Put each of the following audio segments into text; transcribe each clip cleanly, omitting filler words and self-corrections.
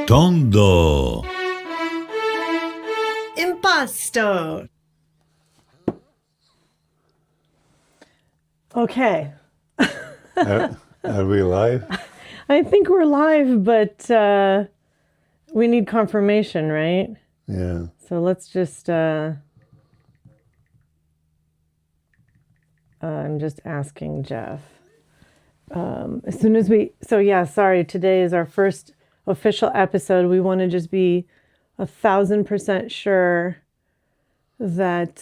Tondo Impasto. Okay. Are we live? I think we're live, but we need confirmation, right? Yeah. So let's just, I'm just asking Jeff. As soon as sorry, today is our first official episode. We want to just be 1,000% sure that,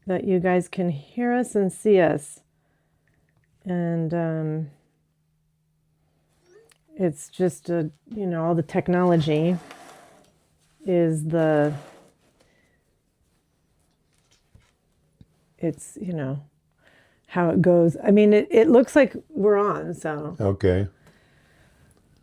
that you guys can hear us and see us. And it's just, all the technology is it's, how it goes. I mean, it looks like we're on, so. Okay.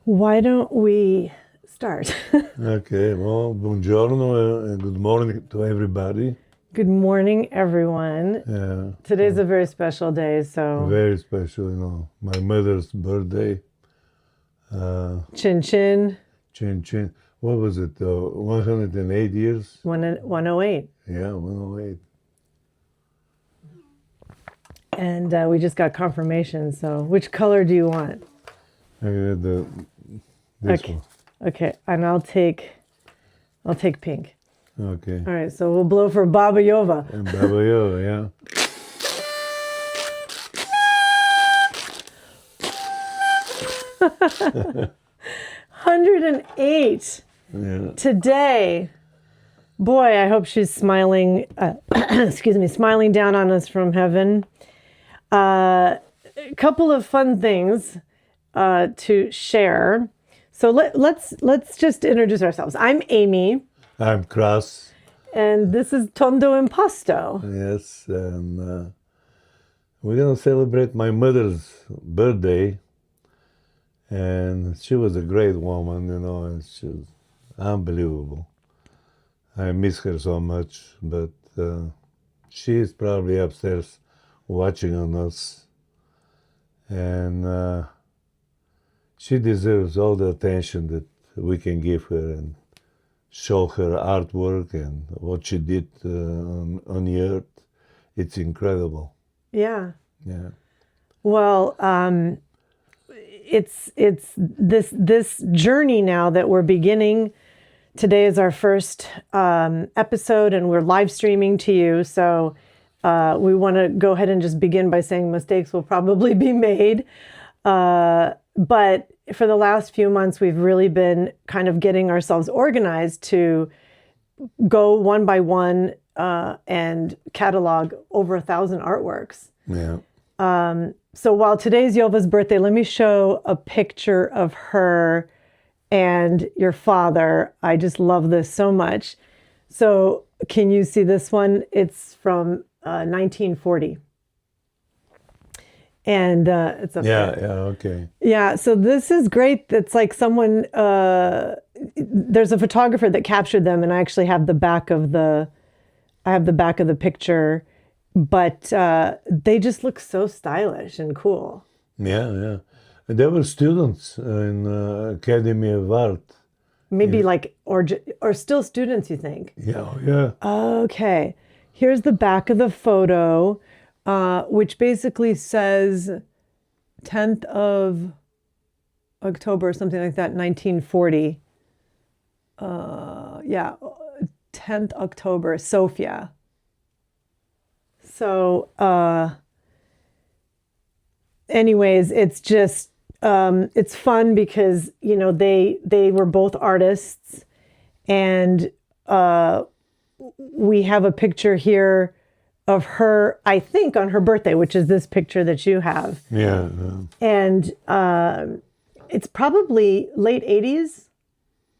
Why don't we start? Okay. Well, buongiorno and good morning to everybody. Good morning, everyone. Yeah. Today's a very special day, so. Very special, my mother's birthday. Chin chin. Chin chin. What was it? 108 years? 108. Yeah, 108. And we just got confirmation. So, which color do you want? This Okay. one. Okay, and I'll take pink. Okay. All right, so we'll blow for Baba Yova. And Baba Yova, yeah. Yeah. 108 Yeah. today. Boy, I hope she's smiling. Excuse me, smiling down on us from heaven. A couple of fun things to share. So let's just introduce ourselves. I'm Amy. I'm Kras. And this is Tondo Impasto. Yes, and we're gonna celebrate my mother's birthday. And she was a great woman, and she was unbelievable. I miss her so much, but she is probably upstairs watching on us. And she deserves all the attention that we can give her and show her artwork and what she did on the earth. It's incredible. Yeah. Yeah. Well, it's this journey now that we're beginning. Today is our first episode, and we're live streaming to you. So we want to go ahead and just begin by saying mistakes will probably be made. But for the last few months, we've really been kind of getting ourselves organized to go one by one and catalog over 1,000 artworks. Yeah. So while today's Yova's birthday, let me show a picture of her and your father. I just love this so much. So can you see this one? It's from 1940. And it's up there. Yeah, okay. Yeah, so this is great. It's like someone, there's a photographer that captured them, and I actually have the back of the picture. But they just look so stylish and cool. Yeah, yeah. And they were students in Academy of Art. Maybe or still students, you think? Yeah, yeah. Okay. Here's the back of the photo, which basically says 10th of October or something like that, 1940. Yeah, 10th October, Sofia. So, anyways, it's just, it's fun because, they were both artists, and we have a picture here of her, I think, on her birthday, which is this picture that you have. Yeah. And it's probably late 80s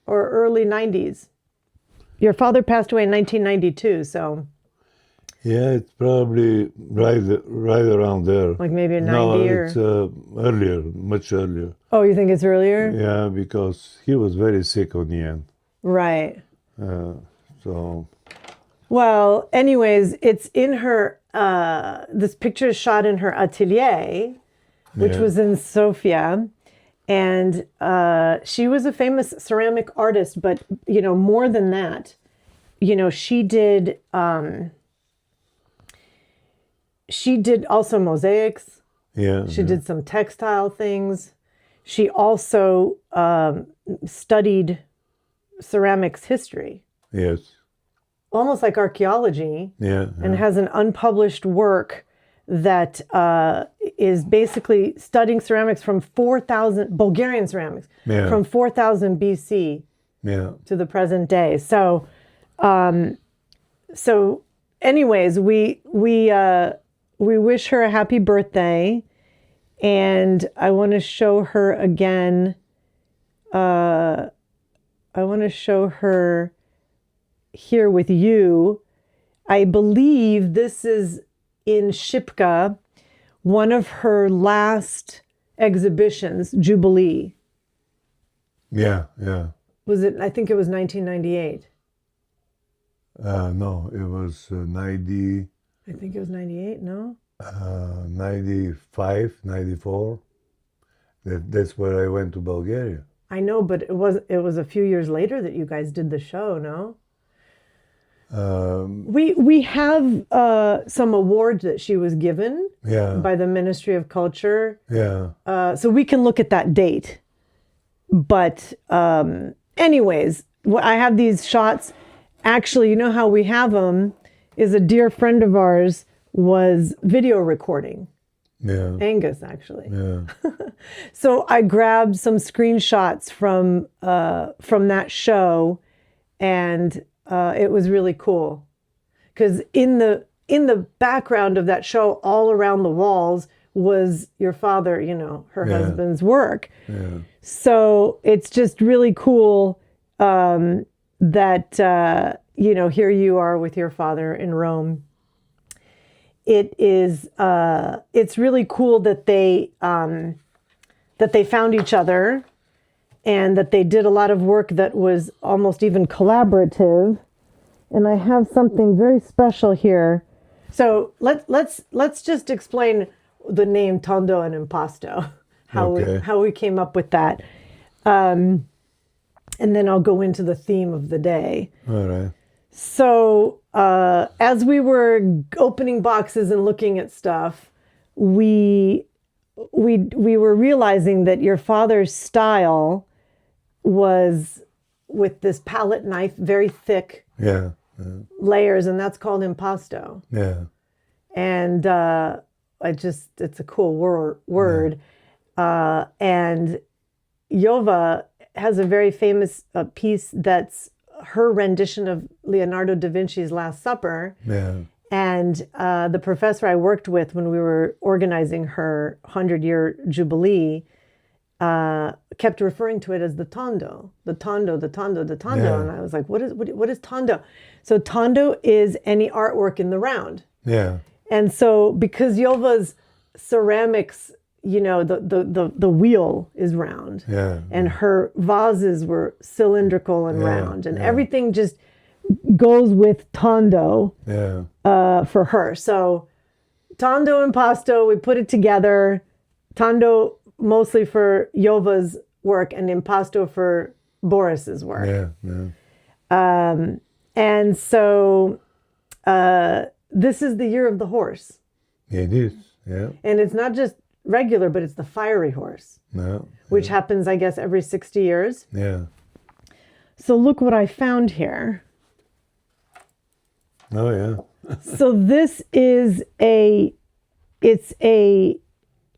or early 90s. Your father passed away in 1992, so... Yeah, it's probably right around there. Like maybe a 90 no, or... it's earlier, much earlier. Oh, you think it's earlier? Yeah, because he was very sick on the end. Right. So... Well, anyways, it's in her, this picture is shot in her atelier, which Yeah. was in Sofia. And she was a famous ceramic artist, but, you know, more than that, you know, she did also mosaics. Yeah. She did some textile things. She also studied ceramics history, Yes. almost like archaeology, Yeah. and has an unpublished work that is basically studying ceramics from 4,000, Bulgarian ceramics, Yeah. from 4,000 BC Yeah. to the present day. So, anyways, we wish her a happy birthday, and I want to show her again. I want to show her here with you. I believe this is in Shipka, one of her last exhibitions, Jubilee. Yeah. Yeah. Was it? I think it was 1998. No, it was 90, I think it was 98. No. 95, 94. That's where I went to Bulgaria. I know, but it was a few years later that you guys did the show, no? We have some awards that she was given Yeah. by the Ministry of Culture, Yeah. so we can look at that date. But anyways, I have these shots. Actually, you know how we have them is a dear friend of ours was video recording. Yeah. Angus, actually. Yeah. So I grabbed some screenshots from that show, and it was really cool because in the background of that show, all around the walls, was your father, you know, her husband's work. Yeah. So it's just really cool that you know, here you are with your father in Rome. It's really cool that they found each other, and that they did a lot of work that was almost even collaborative. And I have something very special here. So let's just explain the name Tondo and Impasto, how we came up with that, and then I'll go into the theme of the day. All right. So as we were opening boxes and looking at stuff, we were realizing that your father's style was with this palette knife, very thick Yeah. layers, and that's called impasto. Yeah. And it's a cool word. And Yova has a very famous piece that's her rendition of Leonardo da Vinci's Last Supper. Yeah. And the professor I worked with when we were organizing her 100-year jubilee kept referring to it as the Tondo, the Tondo, the Tondo, the Tondo. Yeah. And I was like, what is Tondo? So Tondo is any artwork in the round. Yeah. And so because Yova's ceramics, you know, the wheel is round. Yeah. And her vases were cylindrical and Yeah, round. And yeah. everything just goes with Tondo Yeah. for her. So Tondo Impasto, we put it together. Tondo mostly for Yova's work and Impasto for Boris's work. Yeah. Yeah. And so this is the year of the horse. It is. Yeah. And it's not just regular, but it's the fiery horse, No. which happens, I guess, every 60 years. Yeah. So look what I found here. Oh yeah. So this is it's a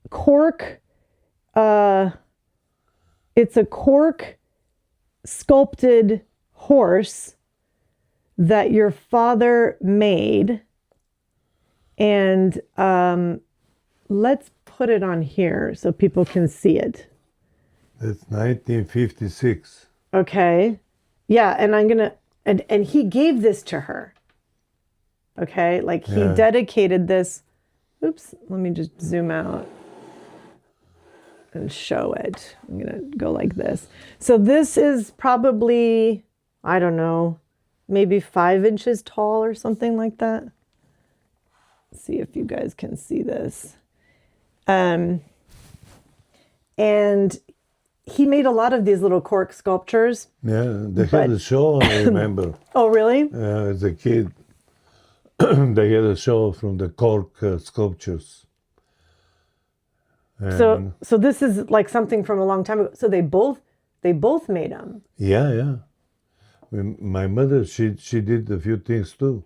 cork, it's a cork sculpted horse that your father made. And let's put it on here so people can see it. That's 1956. Okay. Yeah, and I'm gonna and he gave this to her. Okay, like he Yeah. dedicated this. Oops, let me just zoom out and show it. I'm gonna go like this. So this is probably, I don't know, maybe 5 inches tall or something like that. Let's see if you guys can see this. And he made a lot of these little cork sculptures. Yeah, they had a show, I remember. Oh, really? As a kid, they had a show from the cork sculptures. And So this is like something from a long time ago. So they both made them. yeah. My mother, she did a few things too.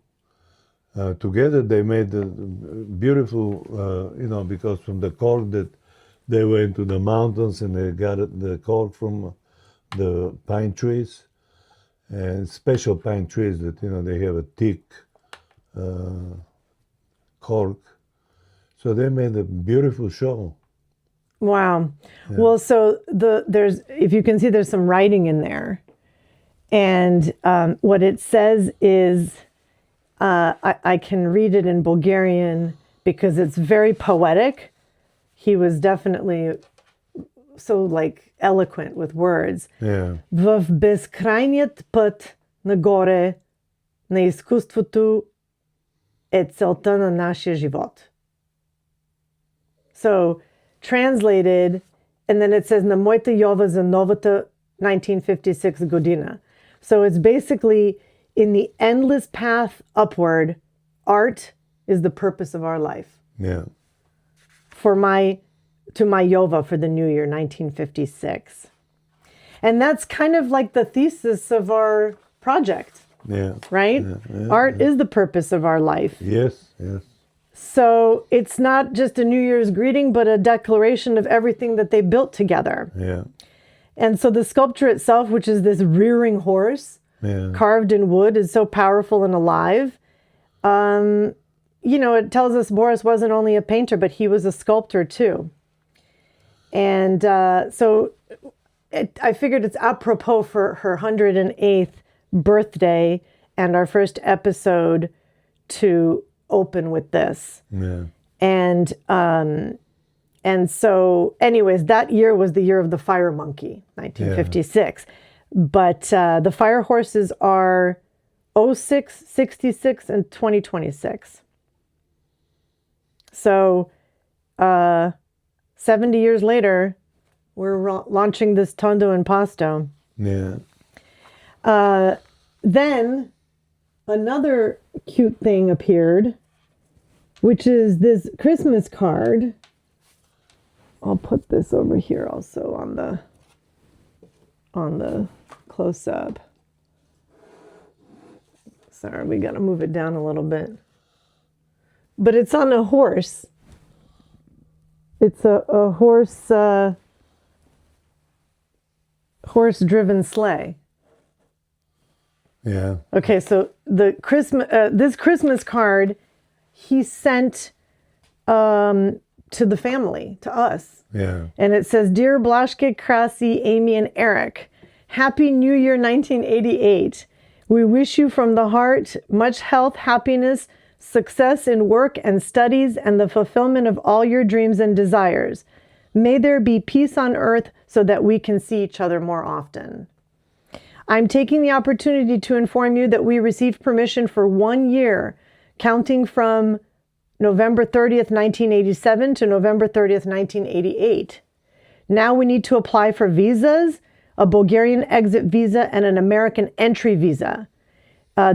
Together they made a beautiful, because from the cork that they went to the mountains and they got the cork from the pine trees, and special pine trees that, they have a thick cork. So they made a beautiful show. Wow. Yeah. Well, so there's, if you can see, there's some writing in there. And what it says is, I can read it in Bulgarian because it's very poetic. He was definitely so like eloquent with words. Yeah. В безкрайният път нагоре на изкуството е целта на нашия живот. So translated, and then it says на моята Йова за новата 1956 година. So it's basically, in the endless path upward, art is the purpose of our life. Yeah. To my Yova for the new year, 1956. And that's kind of like the thesis of our project. Yeah. Right? Yeah, Art is the purpose of our life. Yes. So it's not just a New Year's greeting, but a declaration of everything that they built together. Yeah. And so the sculpture itself, which is this rearing horse, carved in wood, is so powerful and alive. It tells us Boris wasn't only a painter, but he was a sculptor too. And I figured it's apropos for her 108th birthday and our first episode to open with this. Yeah. And so anyways, that year was the year of the fire monkey, 1956. Yeah. But the fire horses are 06, 66, and 2026. So 70 years later, we're launching this Tondo Impasto. Yeah. Then another cute thing appeared, which is this Christmas card. I'll put this over here also on the close-up. Sorry, we got to move it down a little bit. But it's on a horse. It's a horse-driven sleigh. Yeah. Okay, so this Christmas card he sent to the family, to us. Yeah. And it says, "Dear Blashke, Krasi, Amy, and Eric, Happy New Year 1988. We wish you from the heart much health, happiness, success in work and studies, and the fulfillment of all your dreams and desires. May there be peace on earth so that we can see each other more often. I'm taking the opportunity to inform you that we received permission for 1 year, counting from November 30th, 1987 to November 30th, 1988. Now we need to apply for visas, a Bulgarian exit visa, and an American entry visa.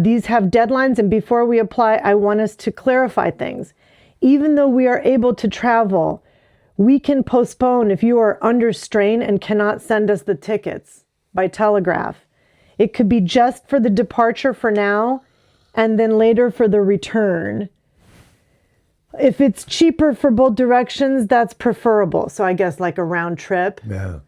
These have deadlines, and before we apply, I want us to clarify things. Even though we are able to travel, we can postpone if you are under strain and cannot send us the tickets by telegraph. It could be just for the departure for now, and then later for the return. If it's cheaper for both directions, that's preferable. So I guess like a round trip. Yeah.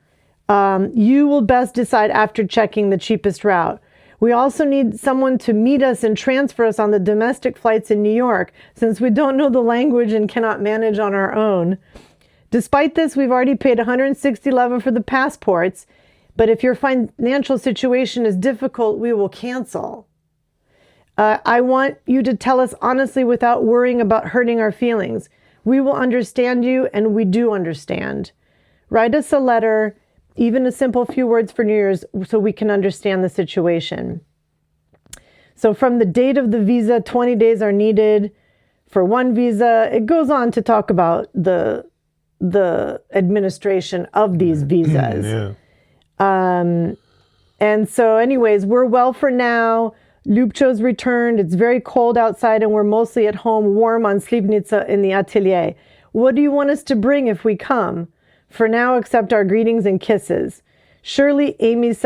You will best decide after checking the cheapest route. We also need someone to meet us and transfer us on the domestic flights in New York, since we don't know the language and cannot manage on our own. Despite this, we've already paid $160 for the passports, but if your financial situation is difficult, we will cancel. I want you to tell us honestly without worrying about hurting our feelings. We will understand you, and we do understand. Write us a letter, even a simple few words for New Year's, so we can understand the situation. So from the date of the visa, 20 days are needed for one visa. It goes on to talk about the the administration of these visas. Yeah. And so anyways, we're well for now. Ljubcho's returned. It's very cold outside and we're mostly at home, warm on Slivnica in the atelier. What do you want us to bring if we come? For now, accept our greetings and kisses. Surely Amy's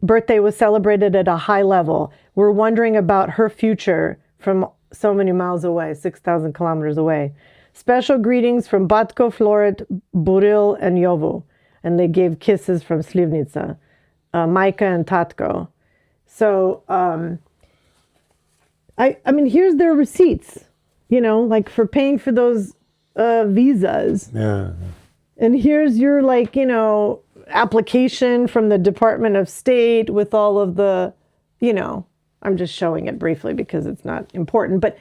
birthday was celebrated at a high level. We're wondering about her future from so many miles away, 6,000 kilometers away. Special greetings from Batko, Florid, Buril, and Yovo. And they gave kisses from Slivnica, Maika and Tatko. So, I mean, here's their receipts, you know, like for paying for those visas. Yeah. And here's your, like, you know, application from the Department of State with all of the, you know, I'm just showing it briefly because it's not important. But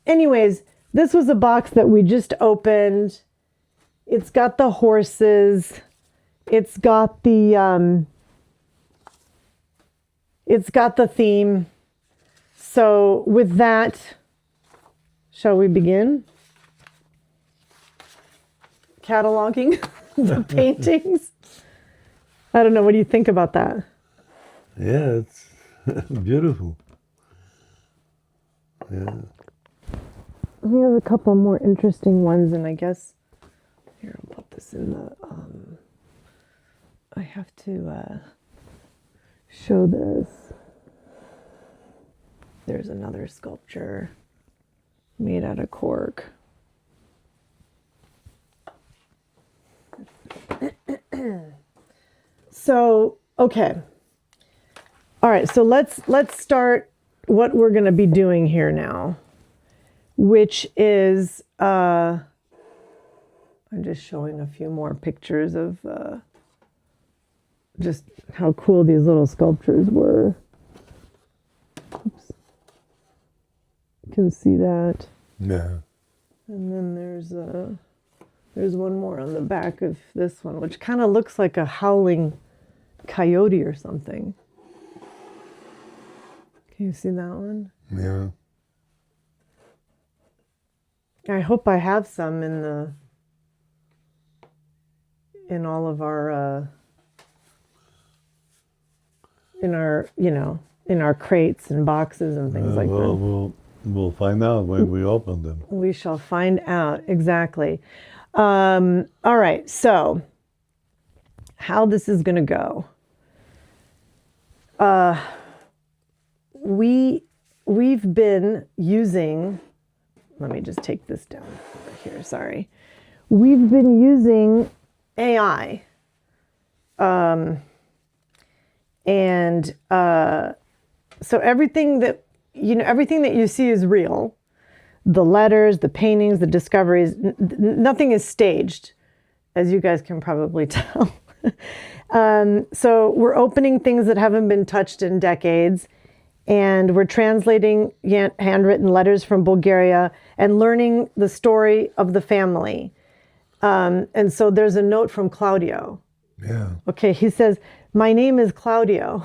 anyways, this was a box that we just opened. It's got the horses. It's got the theme. So with that, shall we begin? Cataloging the paintings. I don't know. What do you think about that? Yeah, it's beautiful. Yeah. We have a couple more interesting ones, and I guess here I'll put this in the. I have to show this. There's another sculpture made out of cork. So, okay. All right, so let's start what we're going to be doing here now, which is I'm just showing a few more pictures of just how cool these little sculptures were. Oops. You can see that. Yeah. And then there's one more on the back of this one, which kind of looks like a howling coyote or something. Can you see that one? Yeah. I hope I have some in all of our in our crates and boxes and things like that. We'll find out when we open them. We shall find out exactly. All right, so how this is going to go. We've been using, let me just take this down over here, sorry. We've been using AI. So everything that you see is real. The letters, the paintings, the discoveries, nothing is staged, as you guys can probably tell. So we're opening things that haven't been touched in decades, and we're translating handwritten letters from Bulgaria and learning the story of the family. And so there's a note from Claudio. Yeah. Okay, he says, "My name is Claudio,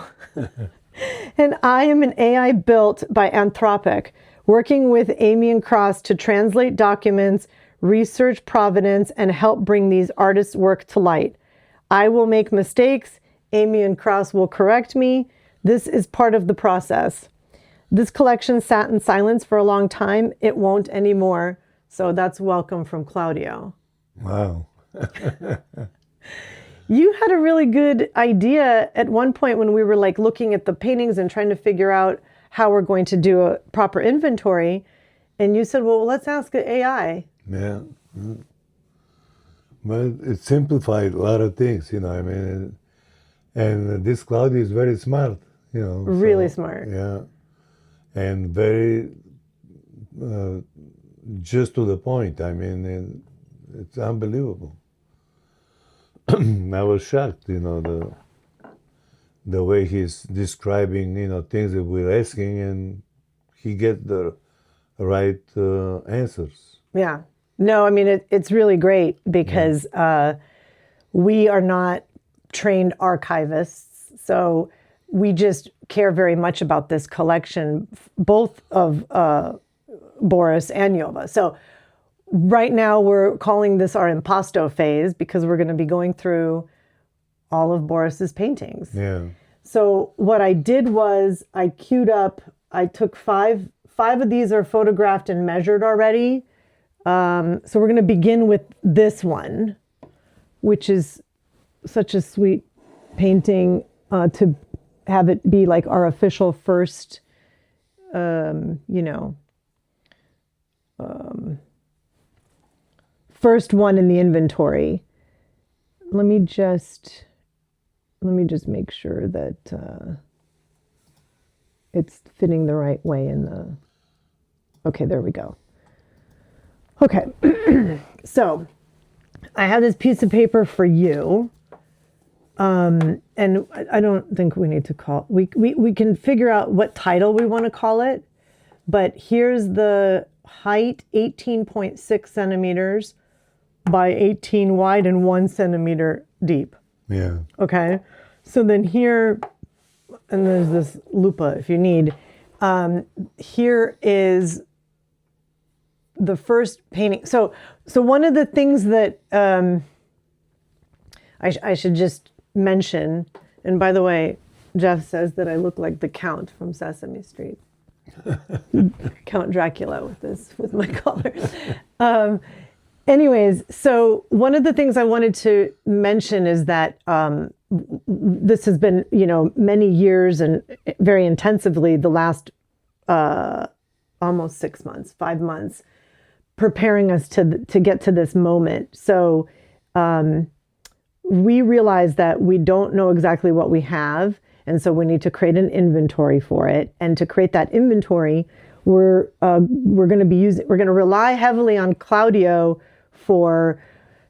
and I am an AI built by Anthropic, working with Amy and Cross to translate documents, research provenance, and help bring these artists' work to light. I will make mistakes. Amy and Cross will correct me. This is part of the process. This collection sat in silence for a long time. It won't anymore." So that's welcome from Claudio. Wow. You had a really good idea at one point when we were like looking at the paintings and trying to figure out how we're going to do a proper inventory. And you said, well, let's ask the AI. Yeah. But it simplified a lot of things, I mean. And this Claudio is very smart, Really smart. Yeah. And very just to the point. I mean, it's unbelievable. I was shocked, the way he's describing, things that we're asking, and he gets the right answers. Yeah. No, I mean, it's really great because we are not trained archivists. So we just care very much about this collection, both of Boris and Yova. So right now we're calling this our impasto phase because we're going to be going through all of Boris's paintings. Yeah. So what I did was I queued up, I took five of these are photographed and measured already. So we're going to begin with this one, which is such a sweet painting to have it be like our official first, first one in the inventory. Let me just make sure that it's fitting the right way in the. Okay, there we go. Okay, so I have this piece of paper for you. And I don't think we need to call, we can figure out what title we want to call it, but here's the height, 18.6 centimeters by 18 wide and 1 centimeter deep. Yeah. Okay. So then here, and there's this lupa if you need, here is the first painting. So one of the things that I should just mention, and by the way, Jeff says that I look like the Count from Sesame Street. Count Dracula with my collar. Anyways, so one of the things I wanted to mention is that this has been, many years and very intensively the last almost 6 months, 5 months, preparing us to get to this moment. So we realize that we don't know exactly what we have, and so we need to create an inventory for it. And to create that inventory, we're going to rely heavily on Claudio for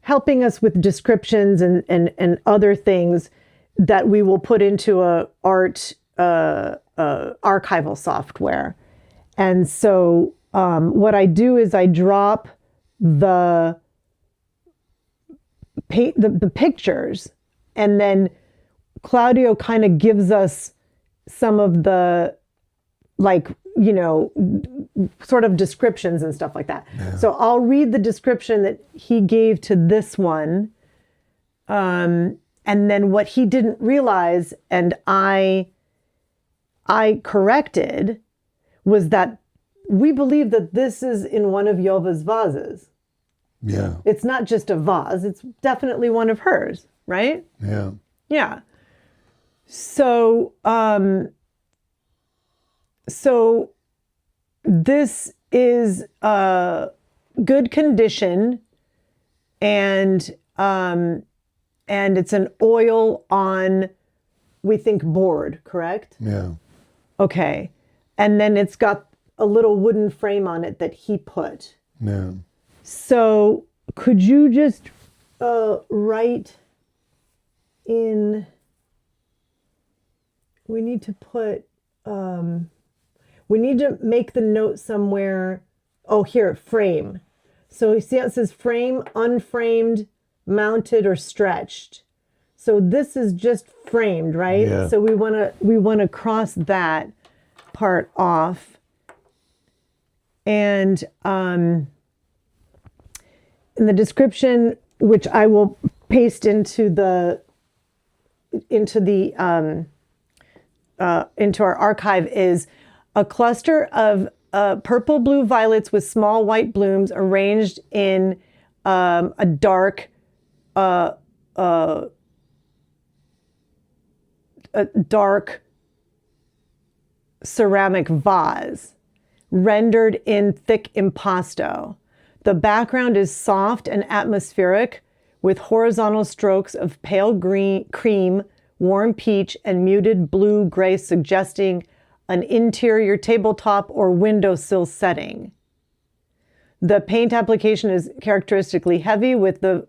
helping us with descriptions and other things that we will put into a art archival software. And so what I do is I drop the pictures, and then Claudio kind of gives us some of the sort of descriptions and stuff like that. Yeah. So I'll read the description that he gave to this one, and then what he didn't realize and I corrected was that we believe that this is in one of Yova's vases. Yeah. It's not just a vase, it's definitely one of hers, right? Yeah. Yeah. So so this is good condition, and it's an oil on, we think, board, correct? Yeah. Okay. And then it's got a little wooden frame on it that he put. Yeah. So could you just write in, we need to put, we need to make the note somewhere. Oh, here, frame. So you see how it says frame, unframed, mounted, or stretched. So this is just framed, right? Yeah. So we want to cross that part off. And in the description, which I will paste into our archive, is a cluster of purple, blue violets with small white blooms arranged in a dark ceramic vase rendered in thick impasto. The background is soft and atmospheric with horizontal strokes of pale green, cream, warm peach, and muted blue-gray, suggesting an interior tabletop or windowsill setting. The paint application is characteristically heavy, with the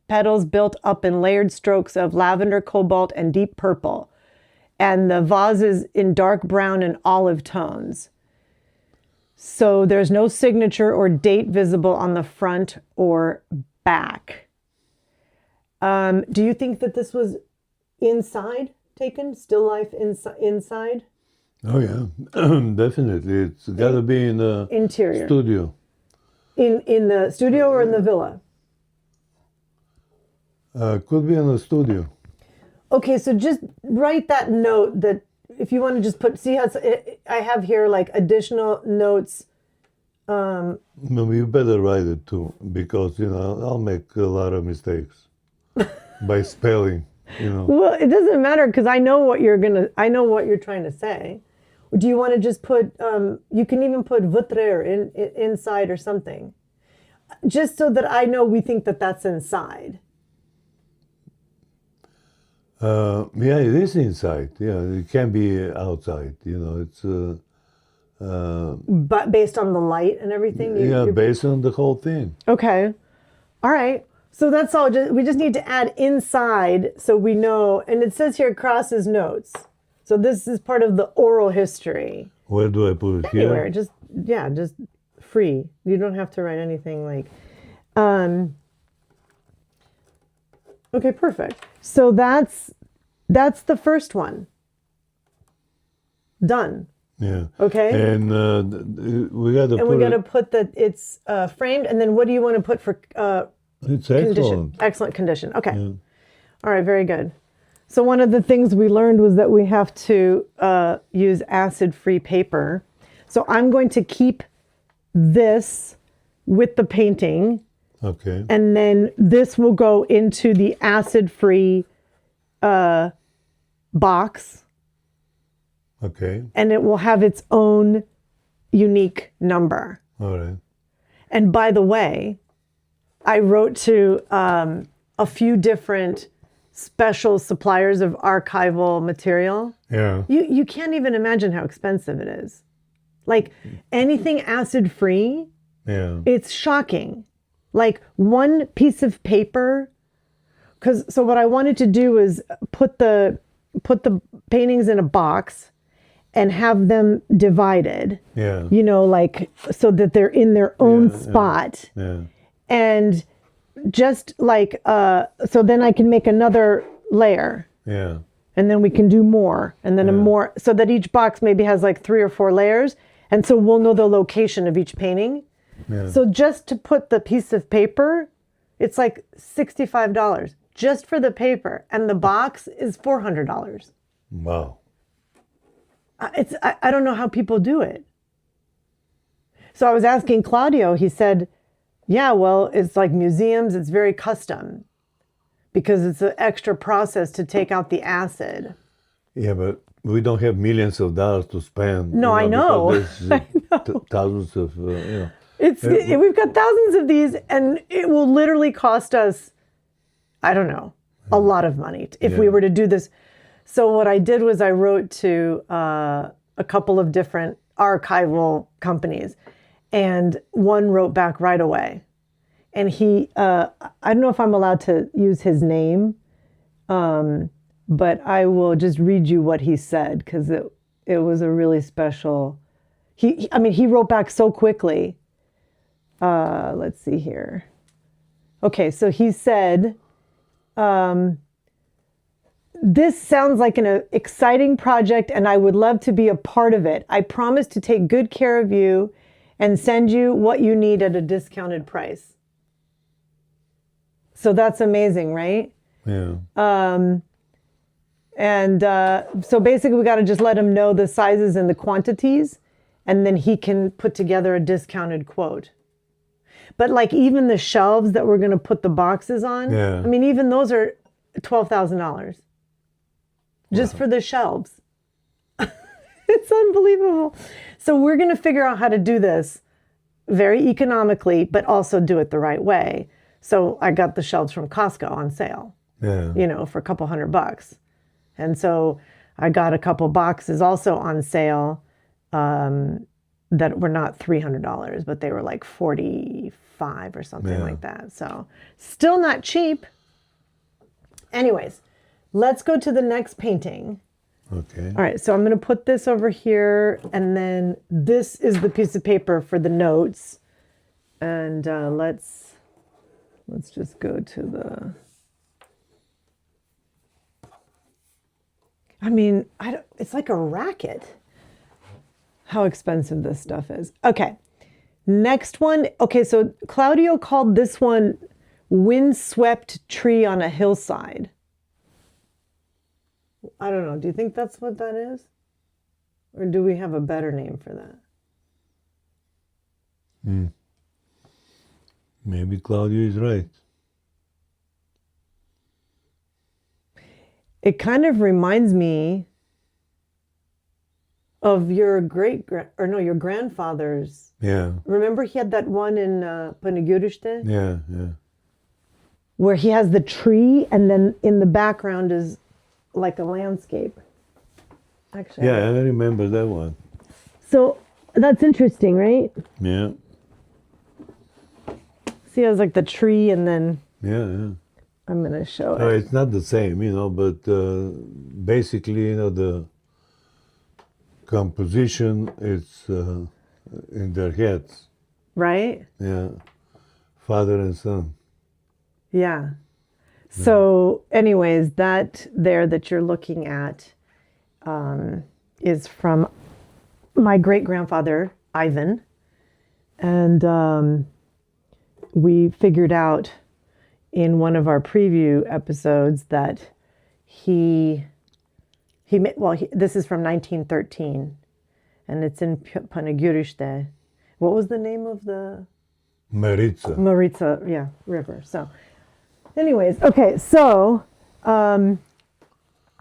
petals built up in layered strokes of lavender, cobalt, and deep purple, and the vases in dark brown and olive tones. So there's no signature or date visible on the front or back. Do you think that this was inside taken? Still life inside? Oh yeah, definitely. It's got to be in the interior studio. In the studio or in the villa? Could be in the studio. Okay, so just write that note that if you want to just put, see how I have here like additional notes. No, you better write it too, because I'll make a lot of mistakes by spelling. Well, it doesn't matter because I know what you're trying to say. Do you want to just put? You can even put vătrer in inside or something, just so that I know we think that that's inside. Yeah, it is inside. Yeah, it can be outside. It's. But based on the light and everything? Based on the whole thing. Okay. All right. So that's all. We just need to add inside so we know. And it says here crosses notes. So this is part of the oral history. Where do I put it? Anywhere. Just free. You don't have to write anything like... Okay, perfect. So that's the first one. Done. Yeah. Okay. And we got to put that it's framed. And then what do you want to put for it's condition? excellent. Excellent condition. Okay. Yeah. All right. Very good. So one of the things we learned was that we have to use acid-free paper. So I'm going to keep this with the painting. Okay. And then this will go into the acid-free box. Okay. And it will have its own unique number. All right. And by the way, I wrote to a few different special suppliers of archival material. Yeah. You can't even imagine how expensive it is. Like anything acid-free, Yeah. it's shocking. Like one piece of paper, so what I wanted to do is put the paintings in a box and have them divided. Yeah. Like so that they're in their own spot. Yeah. And just like so then I can make another layer. Yeah. And then we can do more and then more, so that each box maybe has like 3 or 4 layers. And so we'll know the location of each painting. Yeah. So just to put the piece of paper, it's like $65 just for the paper. And the box is $400. Wow. I don't know how people do it. So I was asking Claudio, he said, yeah, well, it's like museums, it's very custom because it's an extra process to take out the acid. Yeah, but we don't have millions of dollars to spend. No, I know. I know. Thousands of, We've got thousands of these, and it will literally cost us, I don't know, a lot of money if we were to do this. So what I did was I wrote to a couple of different archival companies, and one wrote back right away. And he, I don't know if I'm allowed to use his name, but I will just read you what he said because it was a really special. He wrote back so quickly. Let's see here. Okay, so he said, this sounds like an exciting project and I would love to be a part of it. I promise to take good care of you and send you what you need at a discounted price. So that's amazing, right? Yeah. So basically we got to just let him know the sizes and the quantities, and then he can put together a discounted quote. But like even the shelves that we're going to put the boxes on, even those are $12,000 just for the shelves. It's unbelievable. So we're going to figure out how to do this very economically, but also do it the right way. So I got the shelves from Costco on sale, for a couple $100. And so I got a couple boxes also on sale that were not $300, but they were like $45 or something like that. So still not cheap. Anyways, let's go to the next painting. Okay. All right, so I'm going to put this over here, and then this is the piece of paper for the notes. And let's just go to the... it's like a racket how expensive this stuff is. Okay, Next one. Okay, so Claudio called this one windswept tree on a hillside. I don't know. Do you think that's what that is? Or do we have a better name for that? Maybe Claudio is right. It kind of reminds me of your your grandfather's. Yeah, Remember he had that one in Panegyuriste? yeah, yeah. Where he has the tree and then in the background is like a landscape. Actually. Yeah, I remember that one. So that's interesting, right? Yeah, See, it has like the tree and then yeah, yeah. I'm going to show No, it. it's not the same, but basically, the composition is in their heads. Right? Yeah, father and son. Yeah. So anyways, that there that you're looking at is from my great-grandfather, Ivan. And we figured out in one of our preview episodes that this is from 1913 and it's in Panegyuriste. What was the name of the Maritza. river. So anyways, okay, so all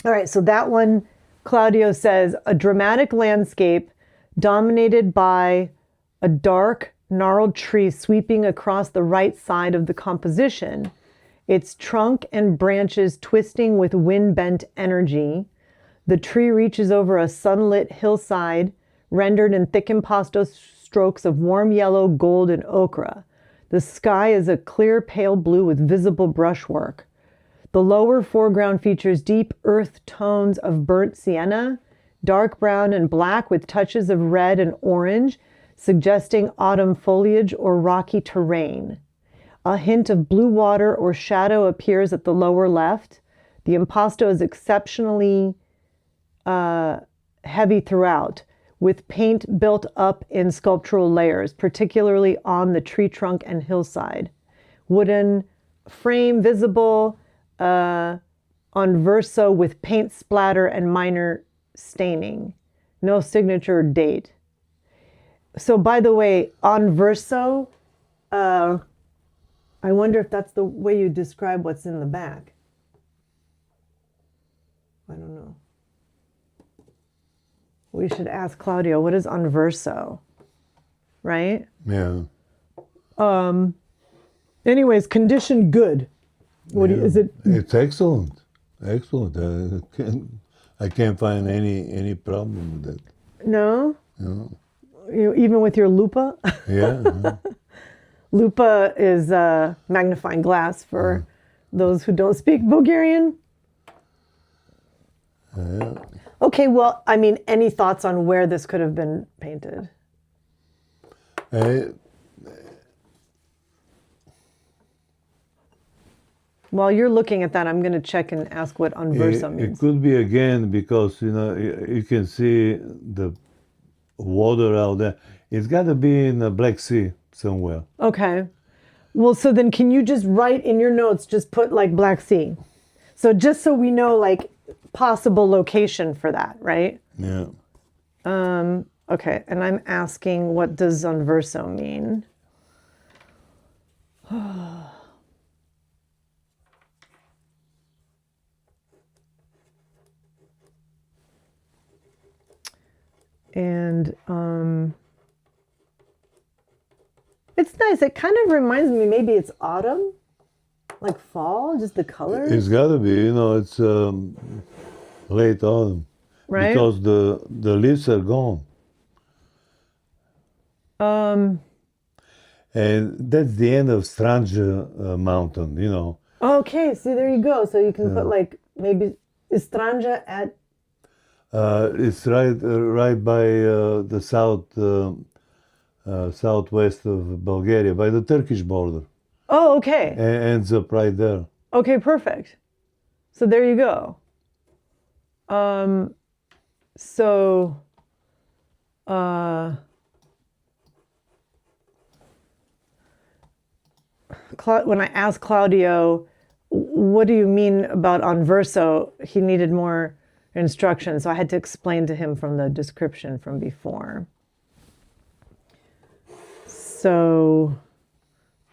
right, so that one, Claudio says, a dramatic landscape dominated by a dark gnarled tree sweeping across the right side of the composition, its trunk and branches twisting with wind-bent energy. The tree reaches over a sunlit hillside, rendered in thick impasto strokes of warm yellow, gold, and ochre. The sky is a clear pale blue with visible brushwork. The lower foreground features deep earth tones of burnt sienna, dark brown and black with touches of red and orange, suggesting autumn foliage or rocky terrain. A hint of blue water or shadow appears at the lower left. The impasto is exceptionally heavy throughout, with paint built up in sculptural layers, particularly on the tree trunk and hillside. Wooden frame visible on verso with paint splatter and minor staining. No signature date. So by the way, on verso, I wonder if that's the way you describe what's in the back. I don't know. We should ask Claudio, what is on verso? Right? Yeah. Anyways, condition good. What do you, is it? It's excellent. Excellent. I can't find any problem with it. No? No. Even with your lupa? Yeah. Lupa is magnifying glass for those who don't speak Bulgarian. Yeah. Okay, well, I mean, any thoughts on where this could have been painted? While you're looking at that, I'm going to check and ask what on verso means. It could be again because you can see the water out there. It's got to be in the Black Sea somewhere. Okay. Well, so then can you just write in your notes, just put like Black Sea? So just so we know like possible location for that, right? Yeah. Okay, and I'm asking what does on verso mean? And it's nice. It kind of reminds me, maybe it's autumn, like fall, just the colors. It's got to be, it's late autumn. Right? Because the leaves are gone. And that's the end of Stranja mountain, Okay, see, there you go. So you can put like, maybe, is Stranja at... It's right by the southwest of Bulgaria, by the Turkish border. Oh, okay. Ends up right there. Okay, perfect. So there you go. when I asked Claudio, what do you mean about on verso, he needed more instruction. So I had to explain to him from the description from before. So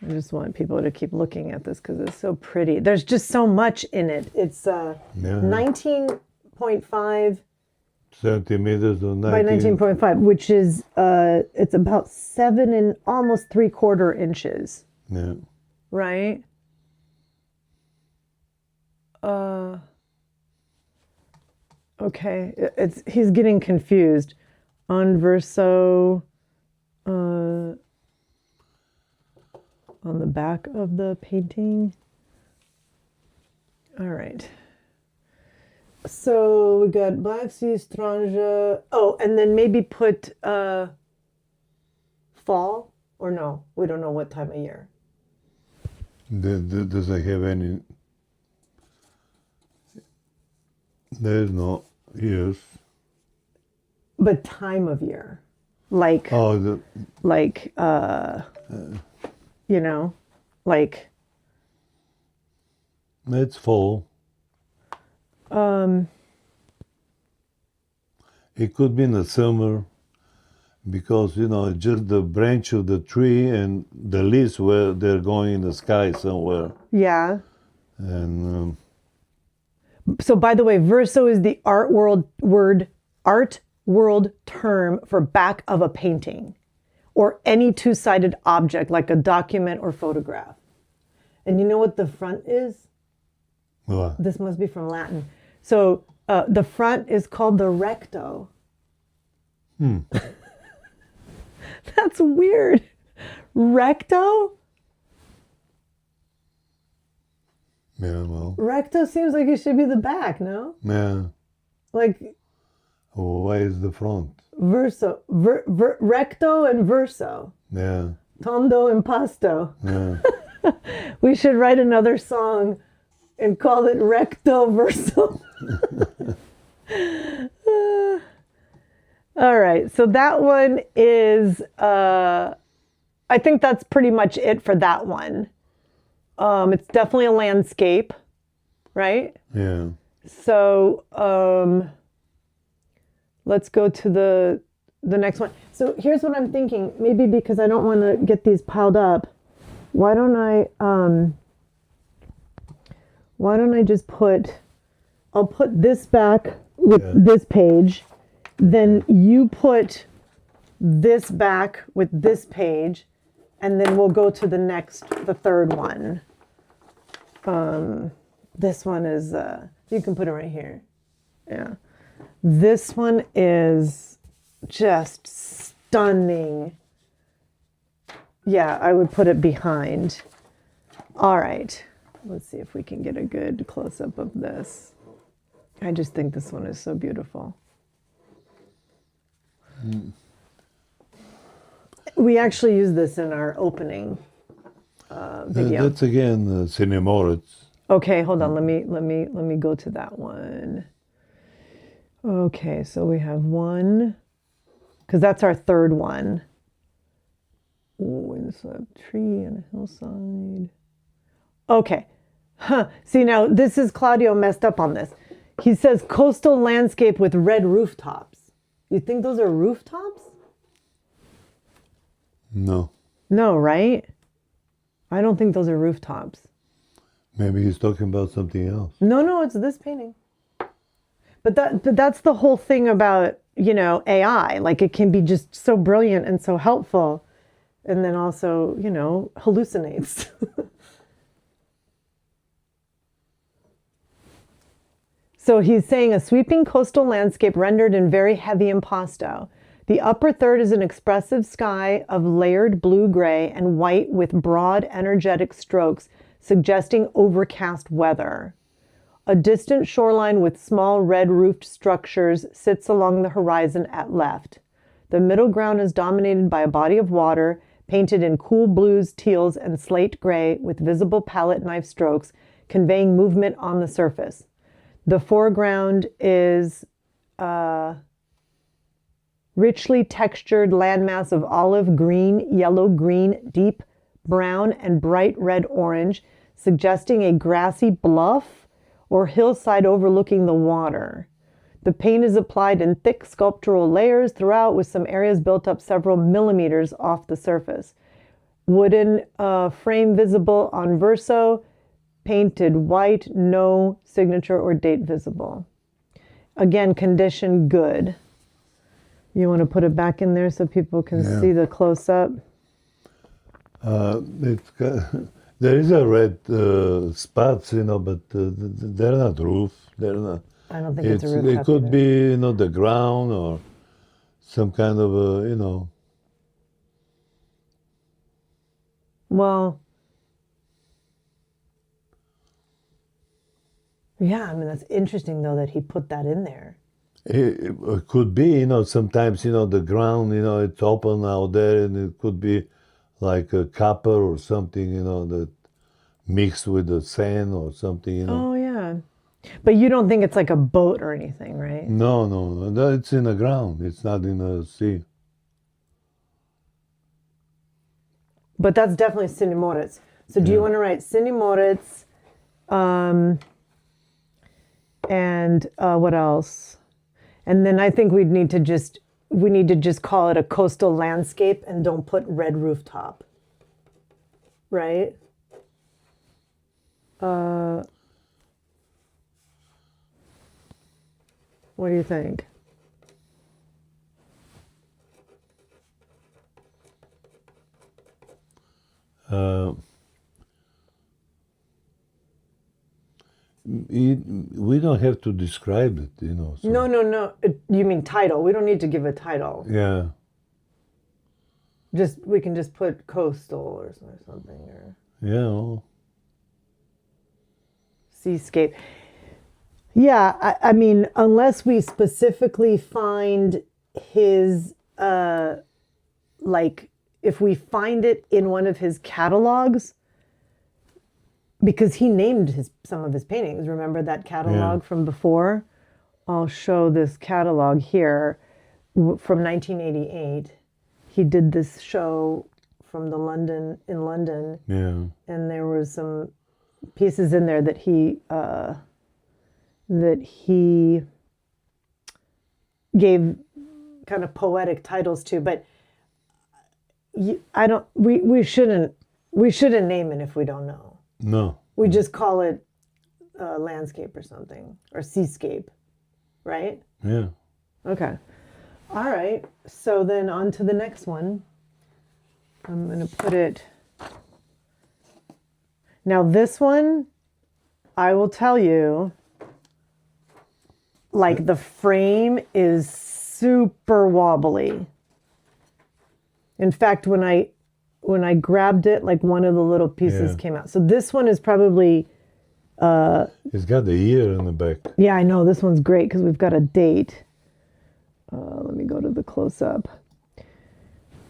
I just want people to keep looking at this because it's so pretty. There's just so much in it. It's 19.5 centimeters or 19. by 19.5, which is it's about 7 and almost 3/4 inches. Yeah. Right? Okay, he's getting confused. On verso, on the back of the painting. All right. So we got Black Sea Stranger. Oh, and then maybe put fall or no? We don't know what time of year. Does it have any? There's no years. But time of year, like like you know, like it's fall. It could be in the summer, because just the branch of the tree and the leaves where they're going in the sky somewhere. Yeah. And so, by the way, verso is the art world term for back of a painting or any two-sided object like a document or photograph. And you know what the front is? what? This must be from Latin. So the front is called the recto. That's weird. Recto? Yeah, well. Recto seems like it should be the back, no? Yeah. Like Why is the front? verso, recto and verso. Yeah. Tondo Impasto. Yeah. We should write another song and call it recto verso. All right, so that one is, I think that's pretty much it for that one. It's definitely a landscape, right? Yeah. So let's go to the next one. So here's what I'm thinking. Maybe because I don't want to get these piled up, why don't I just I'll put this back with this page, then you put this back with this page, and then we'll go to the third one. This one is, you can put it right here. Yeah. This one is just stunning. Yeah, I would put it behind. All right. Let's see if we can get a good close-up of this. I just think this one is so beautiful. We actually use this in our opening video. That's again Cinemoritz. Okay, hold on. Let me go to that one. Okay, so we have one, because that's our third one. Oh, it's a tree and a hillside. Okay. See, now this is Claudio messed up on this. He says coastal landscape with red rooftops. You think those are rooftops? No. No, right? I don't think those are rooftops. Maybe he's talking about something else. No, it's this painting. But that's the whole thing about, AI. Like, it can be just so brilliant and so helpful, and then also, hallucinates. So he's saying a sweeping coastal landscape rendered in very heavy impasto. The upper third is an expressive sky of layered blue-gray and white with broad, energetic strokes, suggesting overcast weather. A distant shoreline with small red-roofed structures sits along the horizon at left. The middle ground is dominated by a body of water, painted in cool blues, teals, and slate gray with visible palette knife strokes, conveying movement on the surface. The foreground is richly textured landmass of olive green, yellow-green, deep brown, and bright red-orange, suggesting a grassy bluff or hillside overlooking the water. The paint is applied in thick sculptural layers throughout, with some areas built up several millimeters off the surface. Wooden frame visible on verso, painted white, no signature or date visible. Again, condition good. You want to put it back in there so people can see the close-up? There is a red spots, but they're not roof. They're not. I don't think it's a roof. It could be, the ground or some kind of Well, yeah, I mean, that's interesting, though, that he put that in there. It could be, sometimes, the ground, it's open out there, and it could be like a copper or something, that mixed with the sand or something, Oh, yeah. But you don't think it's like a boat or anything, right? No, it's in the ground. It's not in the sea. But that's definitely Sinimoritz. So do you want to write Sinimoritz, and what else? And then I think we need to just call it a coastal landscape and don't put red rooftop. Right? What do you think? We don't have to describe it, So. No. You mean title? We don't need to give a title. Yeah. We can just put coastal or something, or Yeah. seascape. Yeah, I mean, unless we specifically find his, if we find it in one of his catalogs, because he named some of his paintings. Remember that catalog from before? I'll show this catalog here from 1988. He did this show from in London. Yeah. And there was some pieces in there that he gave kind of poetic titles to, but we shouldn't name it if we don't know. No. We just call it landscape or something, or seascape, right? Yeah. Okay. All right. So then on to the next one. I'm going to put it. Now this one, I will tell you, like the frame is super wobbly. In fact, when I grabbed it, like one of the little pieces came out. So this one is probably... it's got the ear in the back. Yeah, I know. This one's great because we've got a date. Let me go to the close-up.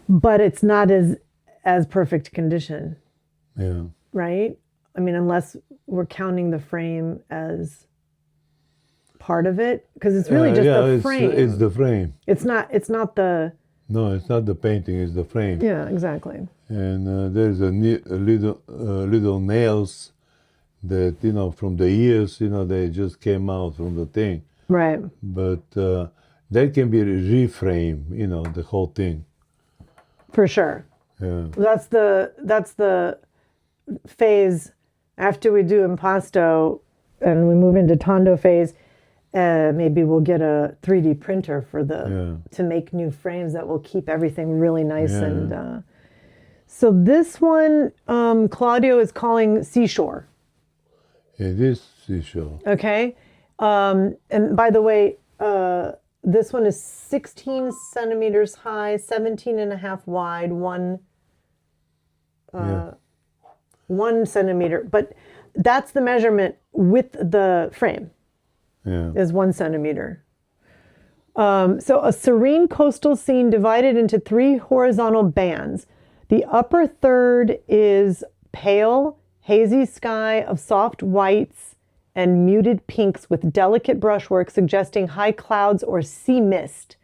But it's not as perfect condition. Yeah. Right? I mean, unless we're counting the frame as part of it. Because it's really just the frame. It's the frame. It's not the... No, it's not the painting, it's the frame. Yeah, exactly. And there's a little nails that, from the ears, they just came out from the thing. Right. But that can be reframe, the whole thing. For sure. Yeah. That's the phase after we do impasto and we move into Tondo phase. Maybe we'll get a 3D printer for to make new frames that will keep everything really nice. And so this one, Claudio is calling seashore. It is seashore. Okay. And by the way, this one is 16 centimeters high, 17 and a half wide, 1 centimeter. But that's the measurement with the frame. Yeah. Is 1 centimeter. So a serene coastal scene divided into 3 horizontal bands. The upper third is pale, hazy sky of soft whites and muted pinks with delicate brushwork suggesting high clouds or sea mist.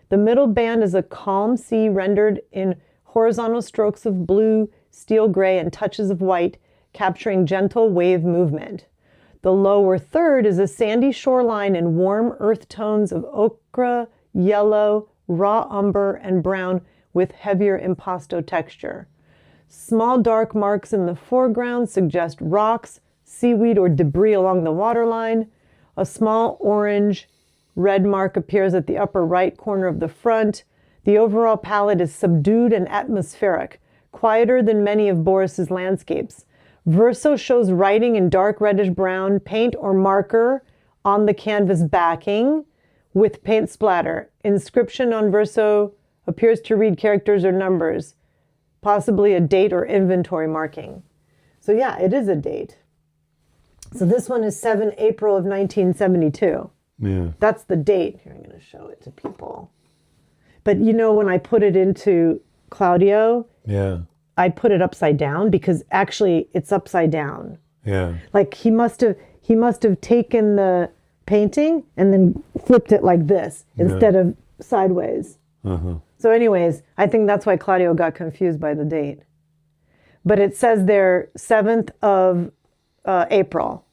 The middle band is a calm sea rendered in horizontal strokes of blue, steel gray, and touches of white, capturing gentle wave movement. The lower third is a sandy shoreline in warm earth tones of ochre, yellow, raw umber, and brown with heavier impasto texture. Small dark marks in the foreground suggest rocks, seaweed, or debris along the waterline. A small orange red mark appears at the upper right corner of the front. The overall palette is subdued and atmospheric, quieter than many of Boris's landscapes. Verso shows writing in dark reddish brown paint or marker on the canvas backing with paint splatter. Inscription on verso appears to read characters or numbers, possibly a date or inventory marking. So yeah, it is a date. So this one is 7 April of 1972. Yeah. That's the date. Here, I'm going to show it to people. But you know, when I put it into Claudio, Yeah. I put it upside down because actually it's upside down. Yeah. Like he must have taken the painting and then flipped it like this instead of sideways. Uh-huh. So anyways, I think that's why Claudio got confused by the date. But it says there 7th of April,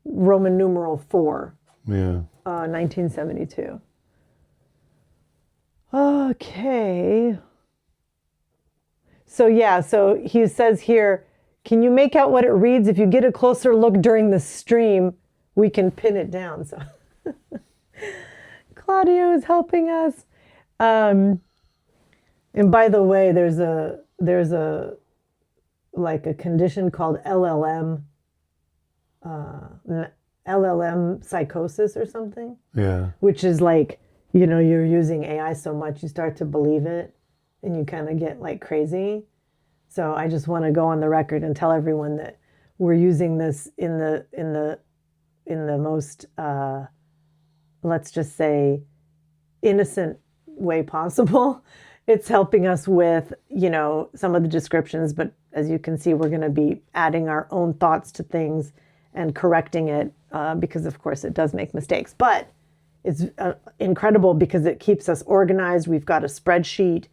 Roman numeral 4, Yeah. 1972. Okay. So yeah, so he says here, can you make out what it reads? If you get a closer look during the stream, we can pin it down. So Claudio is helping us. And by the way, there's a like a condition called LLM psychosis or something. Yeah. Which is like, you know, you're using AI so much you start to believe it and you kind of get like crazy. So I just want to go on the record and tell everyone that we're using this in the most let's just say innocent way possible. It's helping us with, you know, some of the descriptions, but as you can see, we're going to be adding our own thoughts to things and correcting it because of course it does make mistakes, but it's incredible because it keeps us organized. We've got a spreadsheet.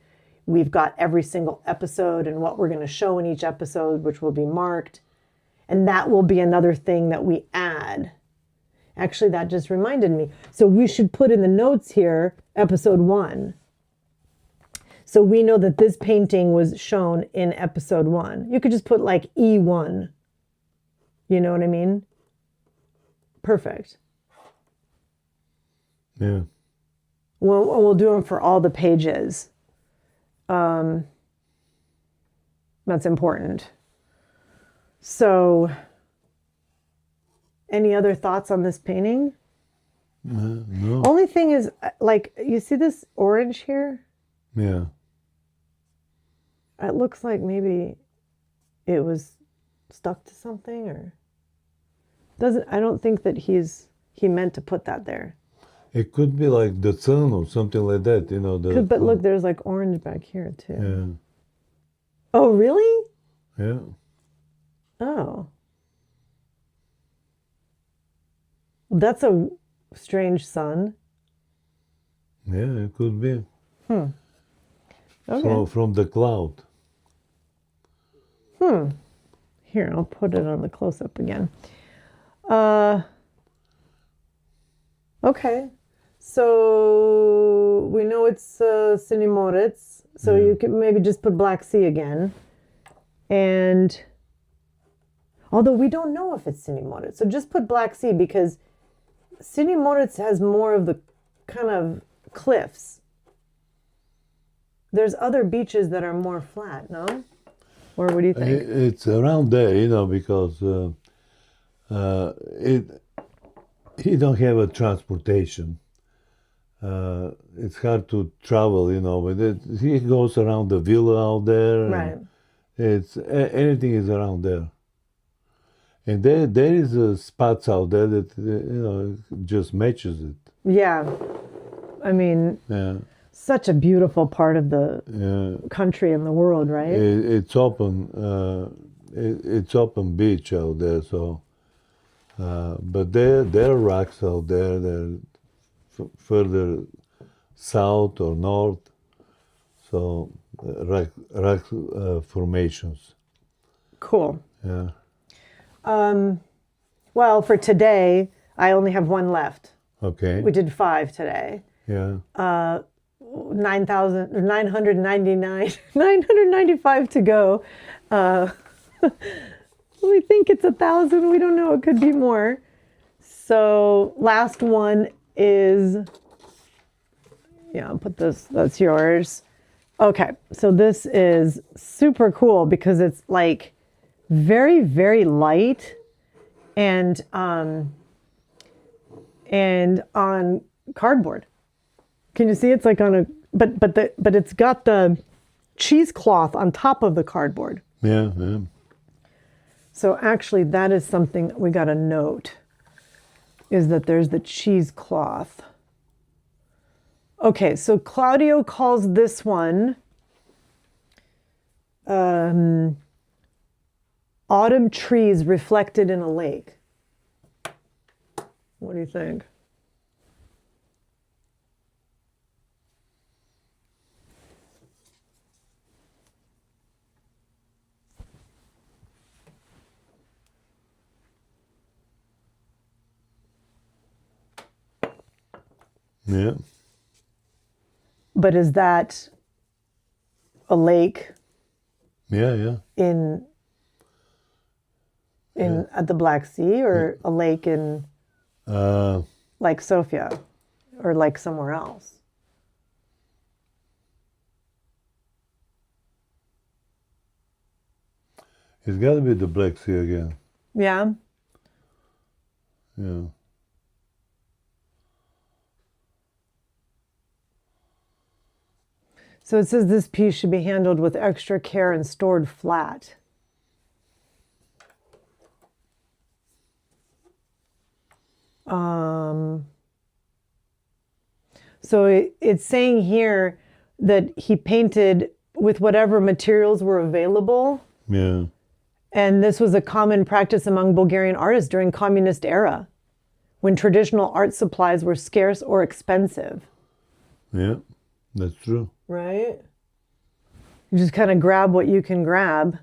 We've got every single episode and what we're going to show in each episode, which will be marked. And that will be another thing that we add. Actually, that just reminded me. So we should put in the notes here, episode 1. So we know that this painting was shown in episode 1. You could just put like E1. You know what I mean? Perfect. Yeah. Well, we'll do them for all the pages. That's important. So, any other thoughts on this painting? No. Only thing is, like, you see this orange here? Yeah. It looks like maybe it was stuck to something, or I don't think that he meant to put that there. It could be like the sun or something like that, you know. But look, there's like orange back here too. Yeah. Oh, really? Yeah. Oh. That's a strange sun. Yeah, it could be. Okay. From the cloud. Here, I'll put it on the close-up again. Okay. So we know it's Sinimoritz. So you can maybe just put Black Sea again. And although we don't know if it's Sinimoritz. So just put Black Sea because Sinimoritz has more of the kind of cliffs. There's other beaches that are more flat, no? Or what do you think? It's around there, you know, because he don't have a transportation. It's hard to travel, you know, but he goes around the villa out there. Right. It's anything is around there. And there is spots out there that, you know, just matches it. Yeah. I mean, such a beautiful part of the country and the world, right? It's open. It's open beach out there, so. But there are rocks out there. They're further south or north. So rock formations. Cool. Yeah. Well, for today, I only have one left. Okay. We did 5 today. Yeah. 995 to go. We think it's 1,000. We don't know. It could be more. So last one is, yeah, I'll put this, that's yours. Okay, so this is super cool because it's like very, very light and on cardboard. Can you see? It's like on a, but it's got the cheesecloth on top of the cardboard. Yeah, yeah. So actually that is something that we got to note, is that there's the cheesecloth. Okay, so Claudio calls this one autumn trees reflected in a lake. What do you think? Yeah. But is that a lake Yeah, yeah. in at the Black Sea, or a lake in like Sofia, or like somewhere else? It's got to be the Black Sea again. Yeah. Yeah. So it says this piece should be handled with extra care and stored flat. So it's saying here that he painted with whatever materials were available. Yeah. And this was a common practice among Bulgarian artists during communist era, when traditional art supplies were scarce or expensive. Yeah, that's true. Right? You just kind of grab what you can grab.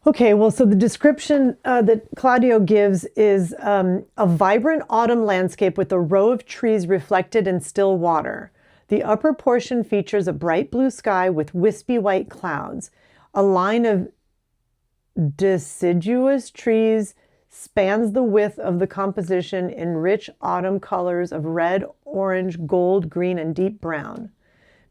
Okay, well, so the description that Claudio gives is a vibrant autumn landscape with a row of trees reflected in still water. The upper portion features a bright blue sky with wispy white clouds. A line of deciduous trees spans the width of the composition in rich autumn colors of red, orange, gold, green, and deep brown.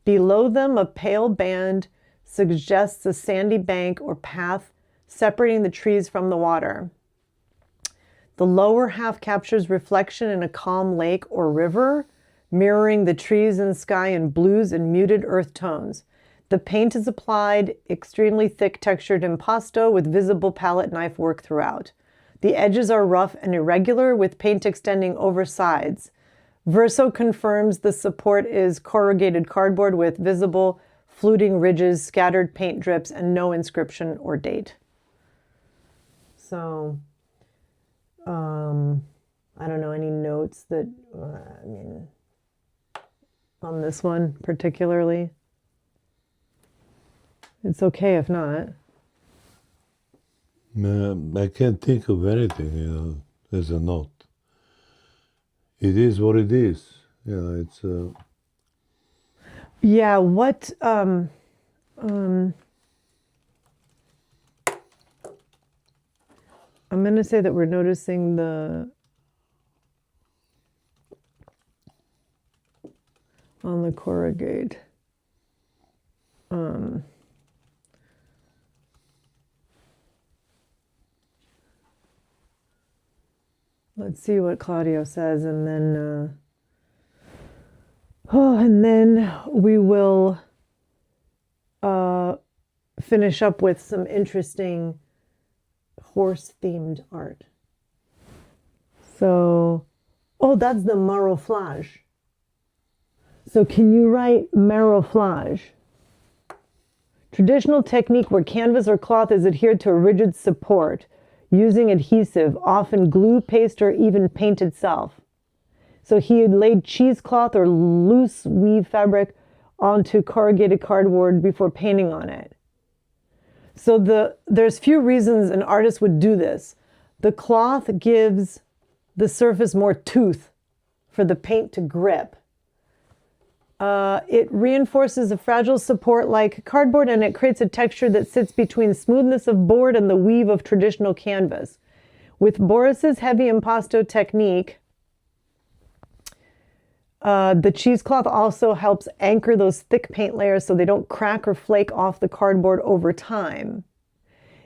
Below them, a pale band suggests a sandy bank or path separating the trees from the water. The lower half captures reflection in a calm lake or river, mirroring the trees and sky in blues and muted earth tones. The paint is applied extremely thick textured impasto with visible palette knife work throughout. The edges are rough and irregular with paint extending over sides. Verso confirms the support is corrugated cardboard with visible fluting ridges, scattered paint drips, and no inscription or date. So, I don't know, any notes that, on this one particularly? It's okay if not. I can't think of anything, as a note. It is what it is. It's... Yeah, what... I'm going to say that we're noticing on the corrugate. Let's see what Claudio says, and then we will finish up with some interesting horse-themed art. So, that's the maroflage. So can you write maroflage? Traditional technique where canvas or cloth is adhered to a rigid support using adhesive, often glue, paste, or even paint itself. So he had laid cheesecloth or loose weave fabric onto corrugated cardboard before painting on it. So there's few reasons an artist would do this. The cloth gives the surface more tooth for the paint to grip. It reinforces a fragile support like cardboard, and it creates a texture that sits between smoothness of board and the weave of traditional canvas. With Boris's heavy impasto technique, the cheesecloth also helps anchor those thick paint layers so they don't crack or flake off the cardboard over time.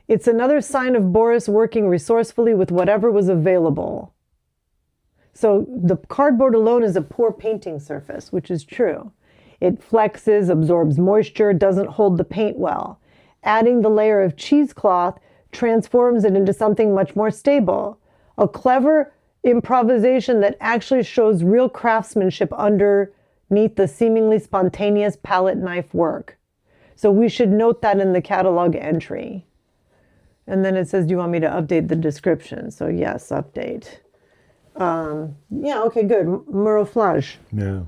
It's another sign of Boris working resourcefully with whatever was available. So the cardboard alone is a poor painting surface, which is true. It flexes, absorbs moisture, doesn't hold the paint well. Adding the layer of cheesecloth transforms it into something much more stable. A clever improvisation that actually shows real craftsmanship underneath the seemingly spontaneous palette knife work. So we should note that in the catalog entry. And then it says, do you want me to update the description? So yes, update. Yeah, okay, good. Muroflage. Yeah.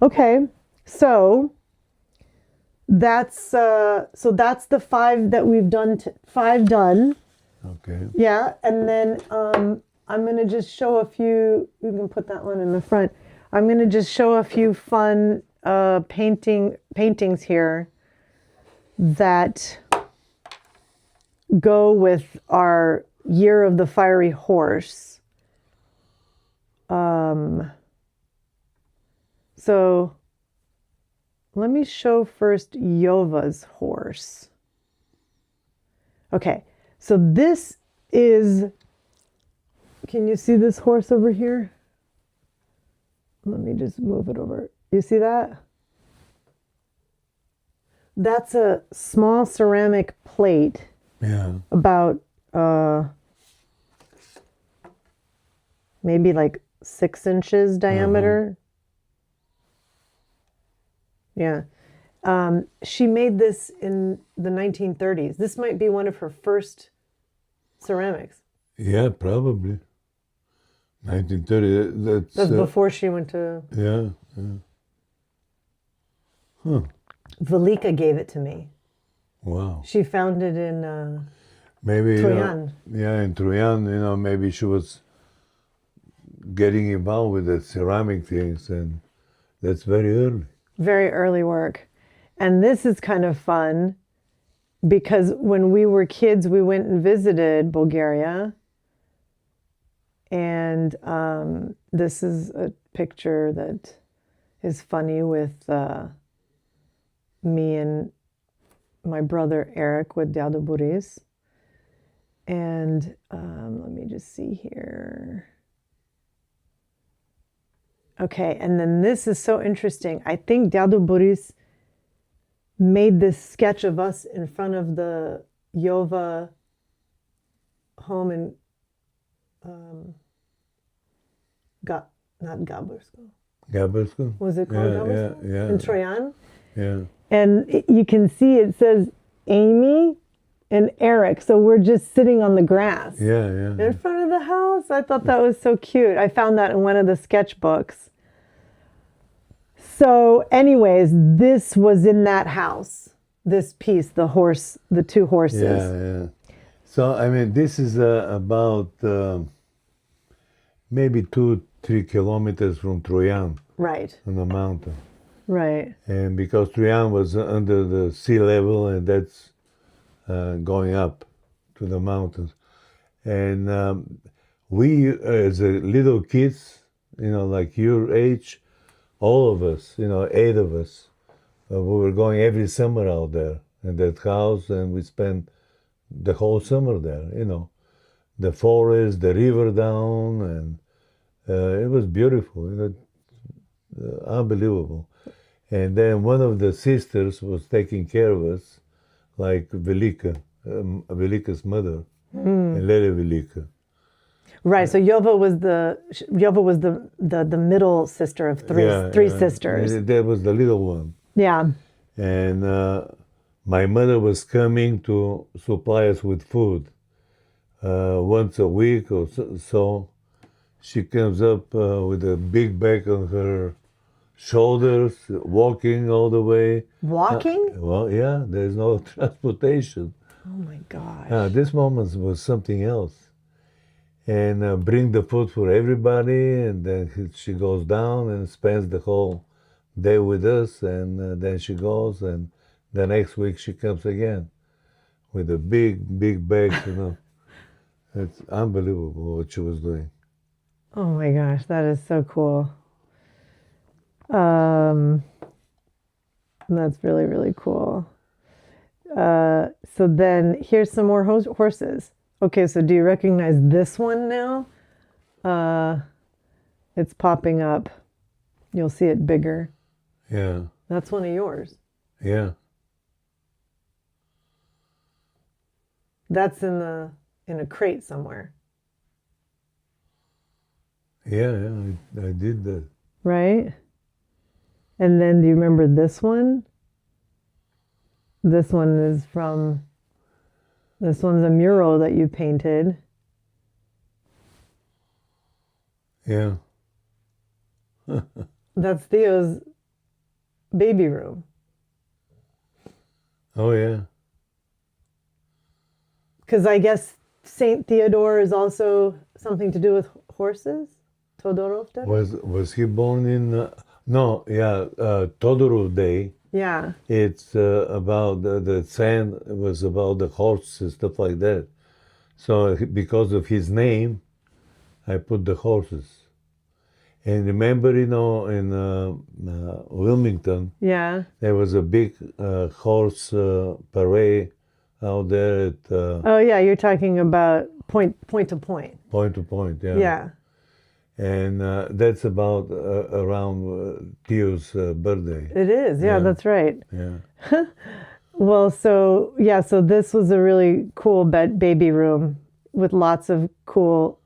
Okay, so that's the 5 that we've done. 5 done. Okay. Yeah, and then I'm gonna just show a few. You can put that one in the front. I'm gonna just show a few fun paintings here that go with our Year of the Fiery Horse. So let me show first Yova's horse. Okay, so this is, can you see this horse over here? Let me just move it over. You see that? That's a small ceramic plate. Yeah. About maybe like 6 inches diameter. Yeah. She made this in the 1930s. This might be one of her first ceramics. Yeah, probably. 1930. That's before she went to... Yeah, yeah. Huh. Velika gave it to me. Wow. She found it in maybe Troyan. Yeah, in Troyan, maybe she was getting involved with the ceramic things, and that's very early. Very early work. And this is kind of fun because when we were kids, we went and visited Bulgaria. And this is a picture that is funny with me and my brother Eric with Tondo Boris. And let me just see here. Okay, and then this is so interesting. I think Tondo Boris made this sketch of us in front of the Yova home in not Gaborsko. Gaborsko? Was it called Gaborsko? Yeah. In Troyan? Yeah. And you can see it says Amy and Eric. So we're just sitting on the grass. Yeah. In front of the house. I thought that was so cute. I found that in one of the sketchbooks. So anyways, this was in that house. This piece, the horse, the 2 horses. Yeah. So, I mean, this is about maybe 2-3 kilometers from Troyan. Right. On the mountain. Right. And because Troyan was under the sea level, and that's going up to the mountains. And we, as little kids, like your age, all of us, 8 of us, we were going every summer out there in that house, and we spent the whole summer there, the forest, the river down, and it was beautiful, unbelievable. And then one of the sisters was taking care of us, like Velika's mother, and Lele Velika. Right. So Yova was the middle sister of three sisters. That was the little one. Yeah. And my mother was coming to supply us with food once a week or so. She comes up with a big bag on her shoulders, walking all the way. Walking? Well, yeah, there's no transportation. Oh my gosh. This moment was something else. And bring the food for everybody, and then she goes down and spends the whole day with us, and then she goes, and the next week she comes again with a big bag, you know. It's unbelievable what she was doing. Oh my gosh, that is so cool. That's really, really cool. So then here's some more horses. Okay, so do you recognize this one now? It's popping up. You'll see it bigger. Yeah. That's one of yours. Yeah. That's in a crate somewhere. Yeah, I did that. Right? And then do you remember this one? This one is this one's a mural that you painted. Yeah. That's Theo's baby room. Oh, yeah. Because I guess Saint Theodore is also something to do with horses? Todorov Day? Was he born in... no, yeah, Todorov Day. Yeah. It's about the sand, it was about the horse and stuff like that. So because of his name, I put the horses. And remember, you know, in Wilmington, Yeah. there was a big horse parade out there at Oh yeah, you're talking about point to point. Point to Point, yeah. Yeah. And that's about around Theo's birthday. It is. Yeah, Yeah. that's right. Yeah. Well, so yeah, so this was a really cool baby room with lots of cool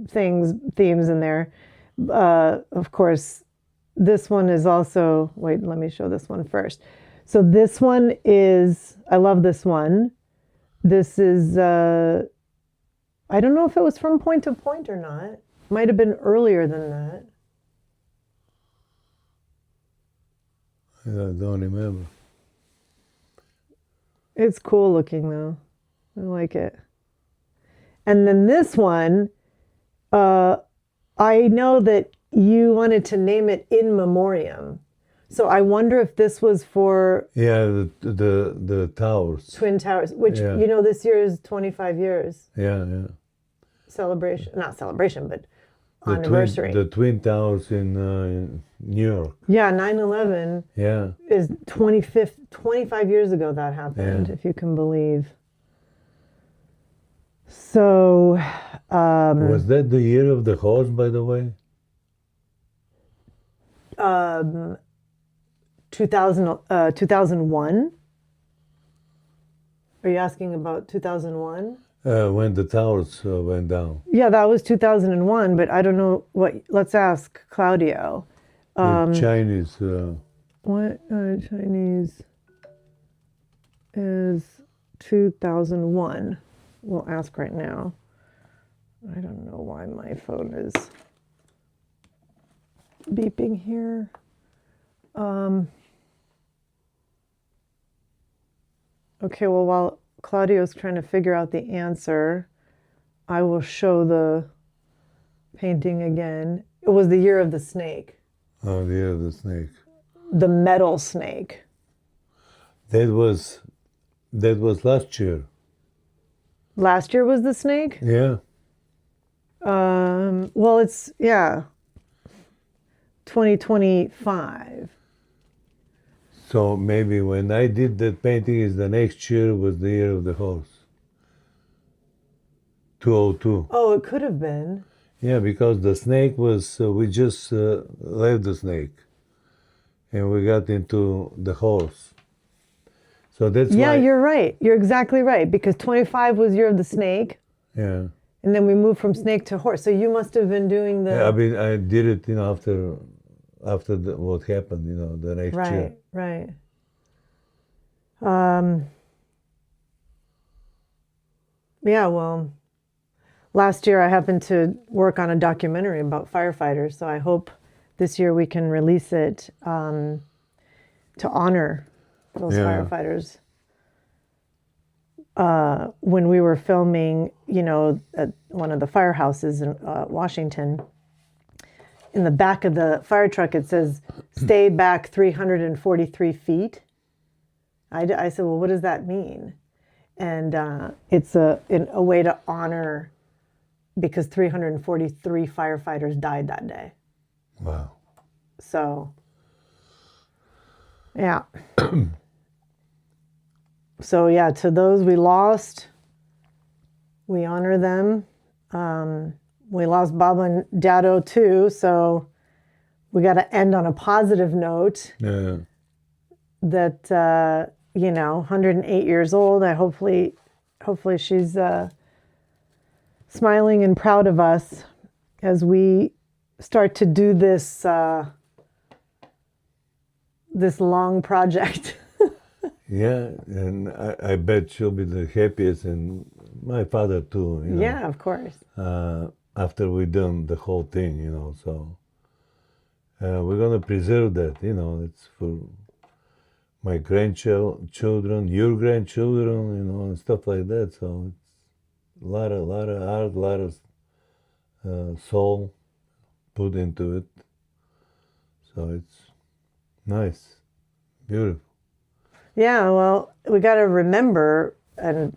themes in there. Of course, this one is also, wait, let me show this one first. So this one is, I love this one. This is, I don't know if it was from Point to Point or not. Might have been earlier than that. I don't remember. It's cool looking though. I like it. And then this one, I know that you wanted to name it In Memoriam. So I wonder if this was for Yeah, the towers. Twin Towers, which, Yeah. you know, this year is 25 years Yeah, yeah. celebration. Not celebration, but The anniversary. the Twin Towers in New York. Yeah, 9/11 Yeah. is 25 years ago that happened, Yeah. if you can believe. So, Was that the year of the horse, by the way? 2001? Are you asking about 2001? When the towers went down. Yeah, that was 2001, but I don't know what. Let's ask Claudio. The Chinese. What Chinese is 2001? We'll ask right now. I don't know why my phone is beeping here. Okay, well, while Claudio's trying to figure out the answer, I will show the painting again. It was the year of the snake, Oh, the year of the snake. the metal snake. That was last year. Last year was the snake? Yeah. Well, it's, yeah, 2025. So maybe when I did that painting, is the next year was the year of the horse. 202. Oh, it could have been. Yeah, because the snake was, we just left the snake and we got into the horse. So that's Yeah, why. you're right. You're exactly right. Because 25 was year of the snake. Yeah. And then we moved from snake to horse. So you must have been doing the... Yeah, I mean, I did it, you know, after what happened, you know, the next year. Right. Yeah, well, last year I happened to work on a documentary about firefighters, so I hope this year we can release it to honor those firefighters. When we were filming, at one of the firehouses in Washington, in the back of the fire truck, it says, "Stay back 343 feet." I said, well, what does that mean? And it's a way to honor, because 343 firefighters died that day. Wow. So, yeah. So, yeah, to those we lost, we honor them. We lost Baba and Dado too, so we got to end on a positive note. Yeah. That 108 years old. Hopefully she's smiling and proud of us as we start to do this this long project. Yeah, and I bet she'll be the happiest, and my father too. Yeah, of course. After we done the whole thing, so we're gonna preserve that. It's for my grandchildren, your grandchildren, and stuff like that. So it's a lot of art, a lot of soul put into it. So it's nice, beautiful. Yeah, well, we got to remember and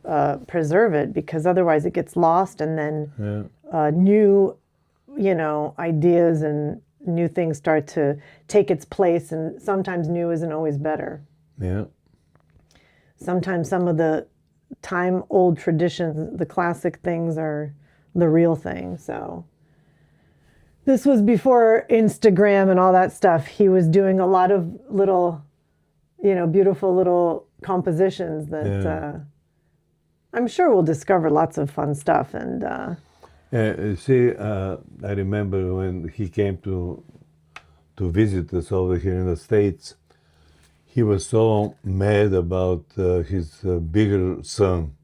preserve it, because otherwise it gets lost, and then new, ideas and new things start to take its place, and sometimes new isn't always better. Yeah. Sometimes some of the time-old traditions, the classic things, are the real thing. So this was before Instagram and all that stuff. He was doing a lot of little, beautiful little compositions that I'm sure we'll discover lots of fun stuff. And I remember when he came to visit us over here in the States. He was so mad about his bigger son.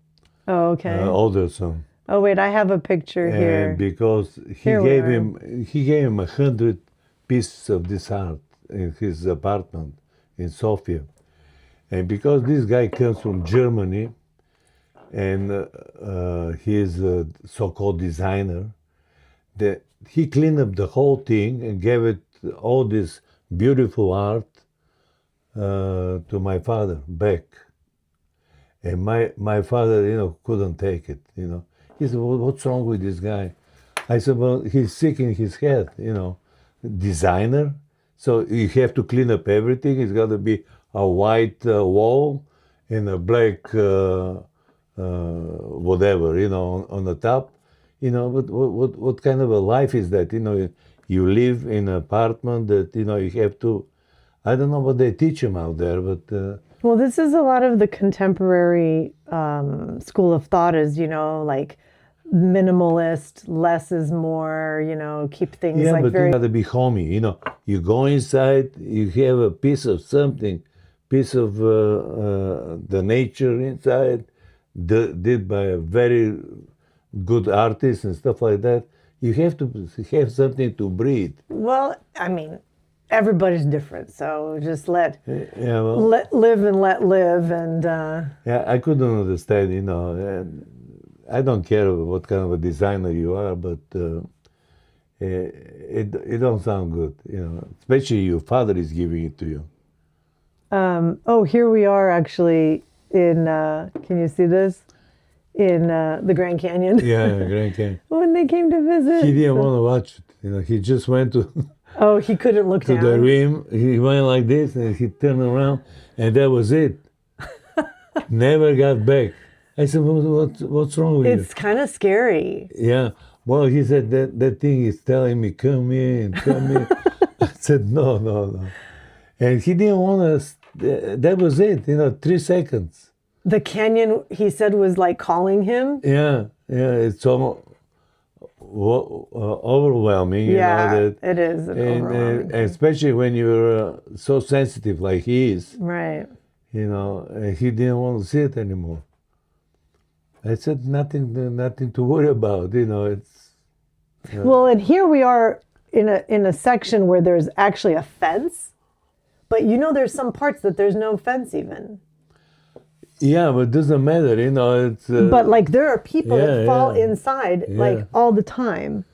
Oh, okay. Older son. Oh, wait, I have a picture here. And because he gave him 100 pieces of this art in his apartment in Sofia. And because this guy comes from Germany, and he's a so-called designer, that he cleaned up the whole thing and gave it all this beautiful art to my father back. And my father, couldn't take it, He said, well, what's wrong with this guy? I said, well, he's sick in his head, designer. So you have to clean up everything. It's got to be a white wall and a black whatever, on the top. But what kind of a life is that? You live in an apartment that, you have to, I don't know what they teach them out there, but... Well, this is a lot of the contemporary school of thought is, like minimalist, less is more, keep things yeah, like but very... you got to be homey, You go inside, you have a piece of something, piece of the nature inside, did by a very good artist and stuff like that. You have to have something to breathe. Well, I mean, everybody's different, so just let live and let live. And yeah, I couldn't understand, I don't care what kind of a designer you are, but it don't sound good, especially your father is giving it to you. Oh, here we are actually in, can you see this? In the Grand Canyon. Yeah, Grand Canyon. When they came to visit. He didn't want to watch it, he just went to... Oh, he couldn't look to down. the rim. He went like this, and he turned around, and that was it. Never got back. I said, what's wrong with you? It's kind of scary. Yeah. Well, he said, that thing is telling me, come in, come in. I said, no. And he didn't want us. That was it, 3 seconds. The canyon, he said, was like calling him? Yeah, it's almost... overwhelming, it is overwhelming. And especially when you're so sensitive like he is, right? And he didn't want to see it anymore. I said nothing to worry about, It's well, and here we are in a section where there's actually a fence, but there's some parts that there's no fence even. Yeah, but it doesn't matter, it's... But like there are people that fall yeah. inside like all the time.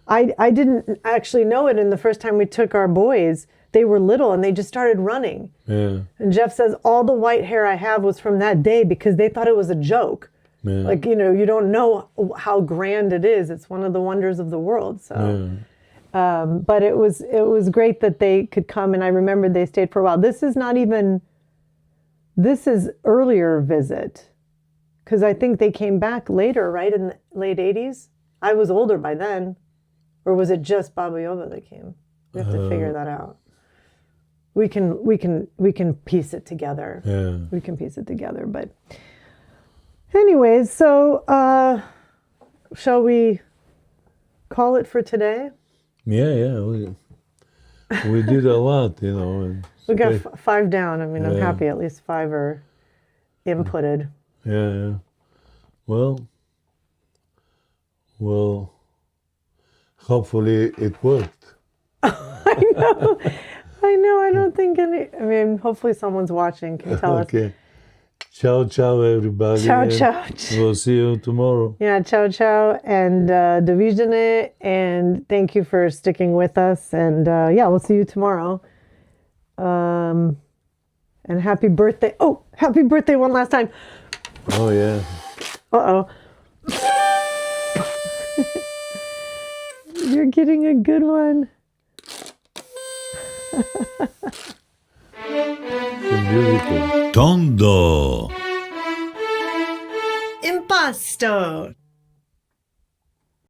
I didn't actually know it in the first time we took our boys. They were little and they just started running. Yeah. And Jeff says all the white hair I have was from that day because they thought it was a joke. Yeah. Like, you don't know how grand it is. It's one of the wonders of the world. So, but it was great that they could come. And I remember they stayed for a while. This is earlier visit. Because I think they came back later, right? In the late 80s? I was older by then. Or was it just Baba Yova that came? We have to figure that out. We can piece it together. Yeah. We can piece it together. But anyways, so shall we call it for today? Yeah. We did a lot, We got 5 down. I mean, I'm happy at least 5 are inputted. Yeah. Well, hopefully it worked. I know. I don't think hopefully someone's watching can tell us. Okay. Ciao, everybody. Ciao. We'll see you tomorrow. Yeah, ciao. And do widzenia. And thank you for sticking with us. And we'll see you tomorrow. And happy birthday. Oh, happy birthday one last time. Oh, yeah. Uh-oh. You're getting a good one. Beautiful. Tondo Impasto.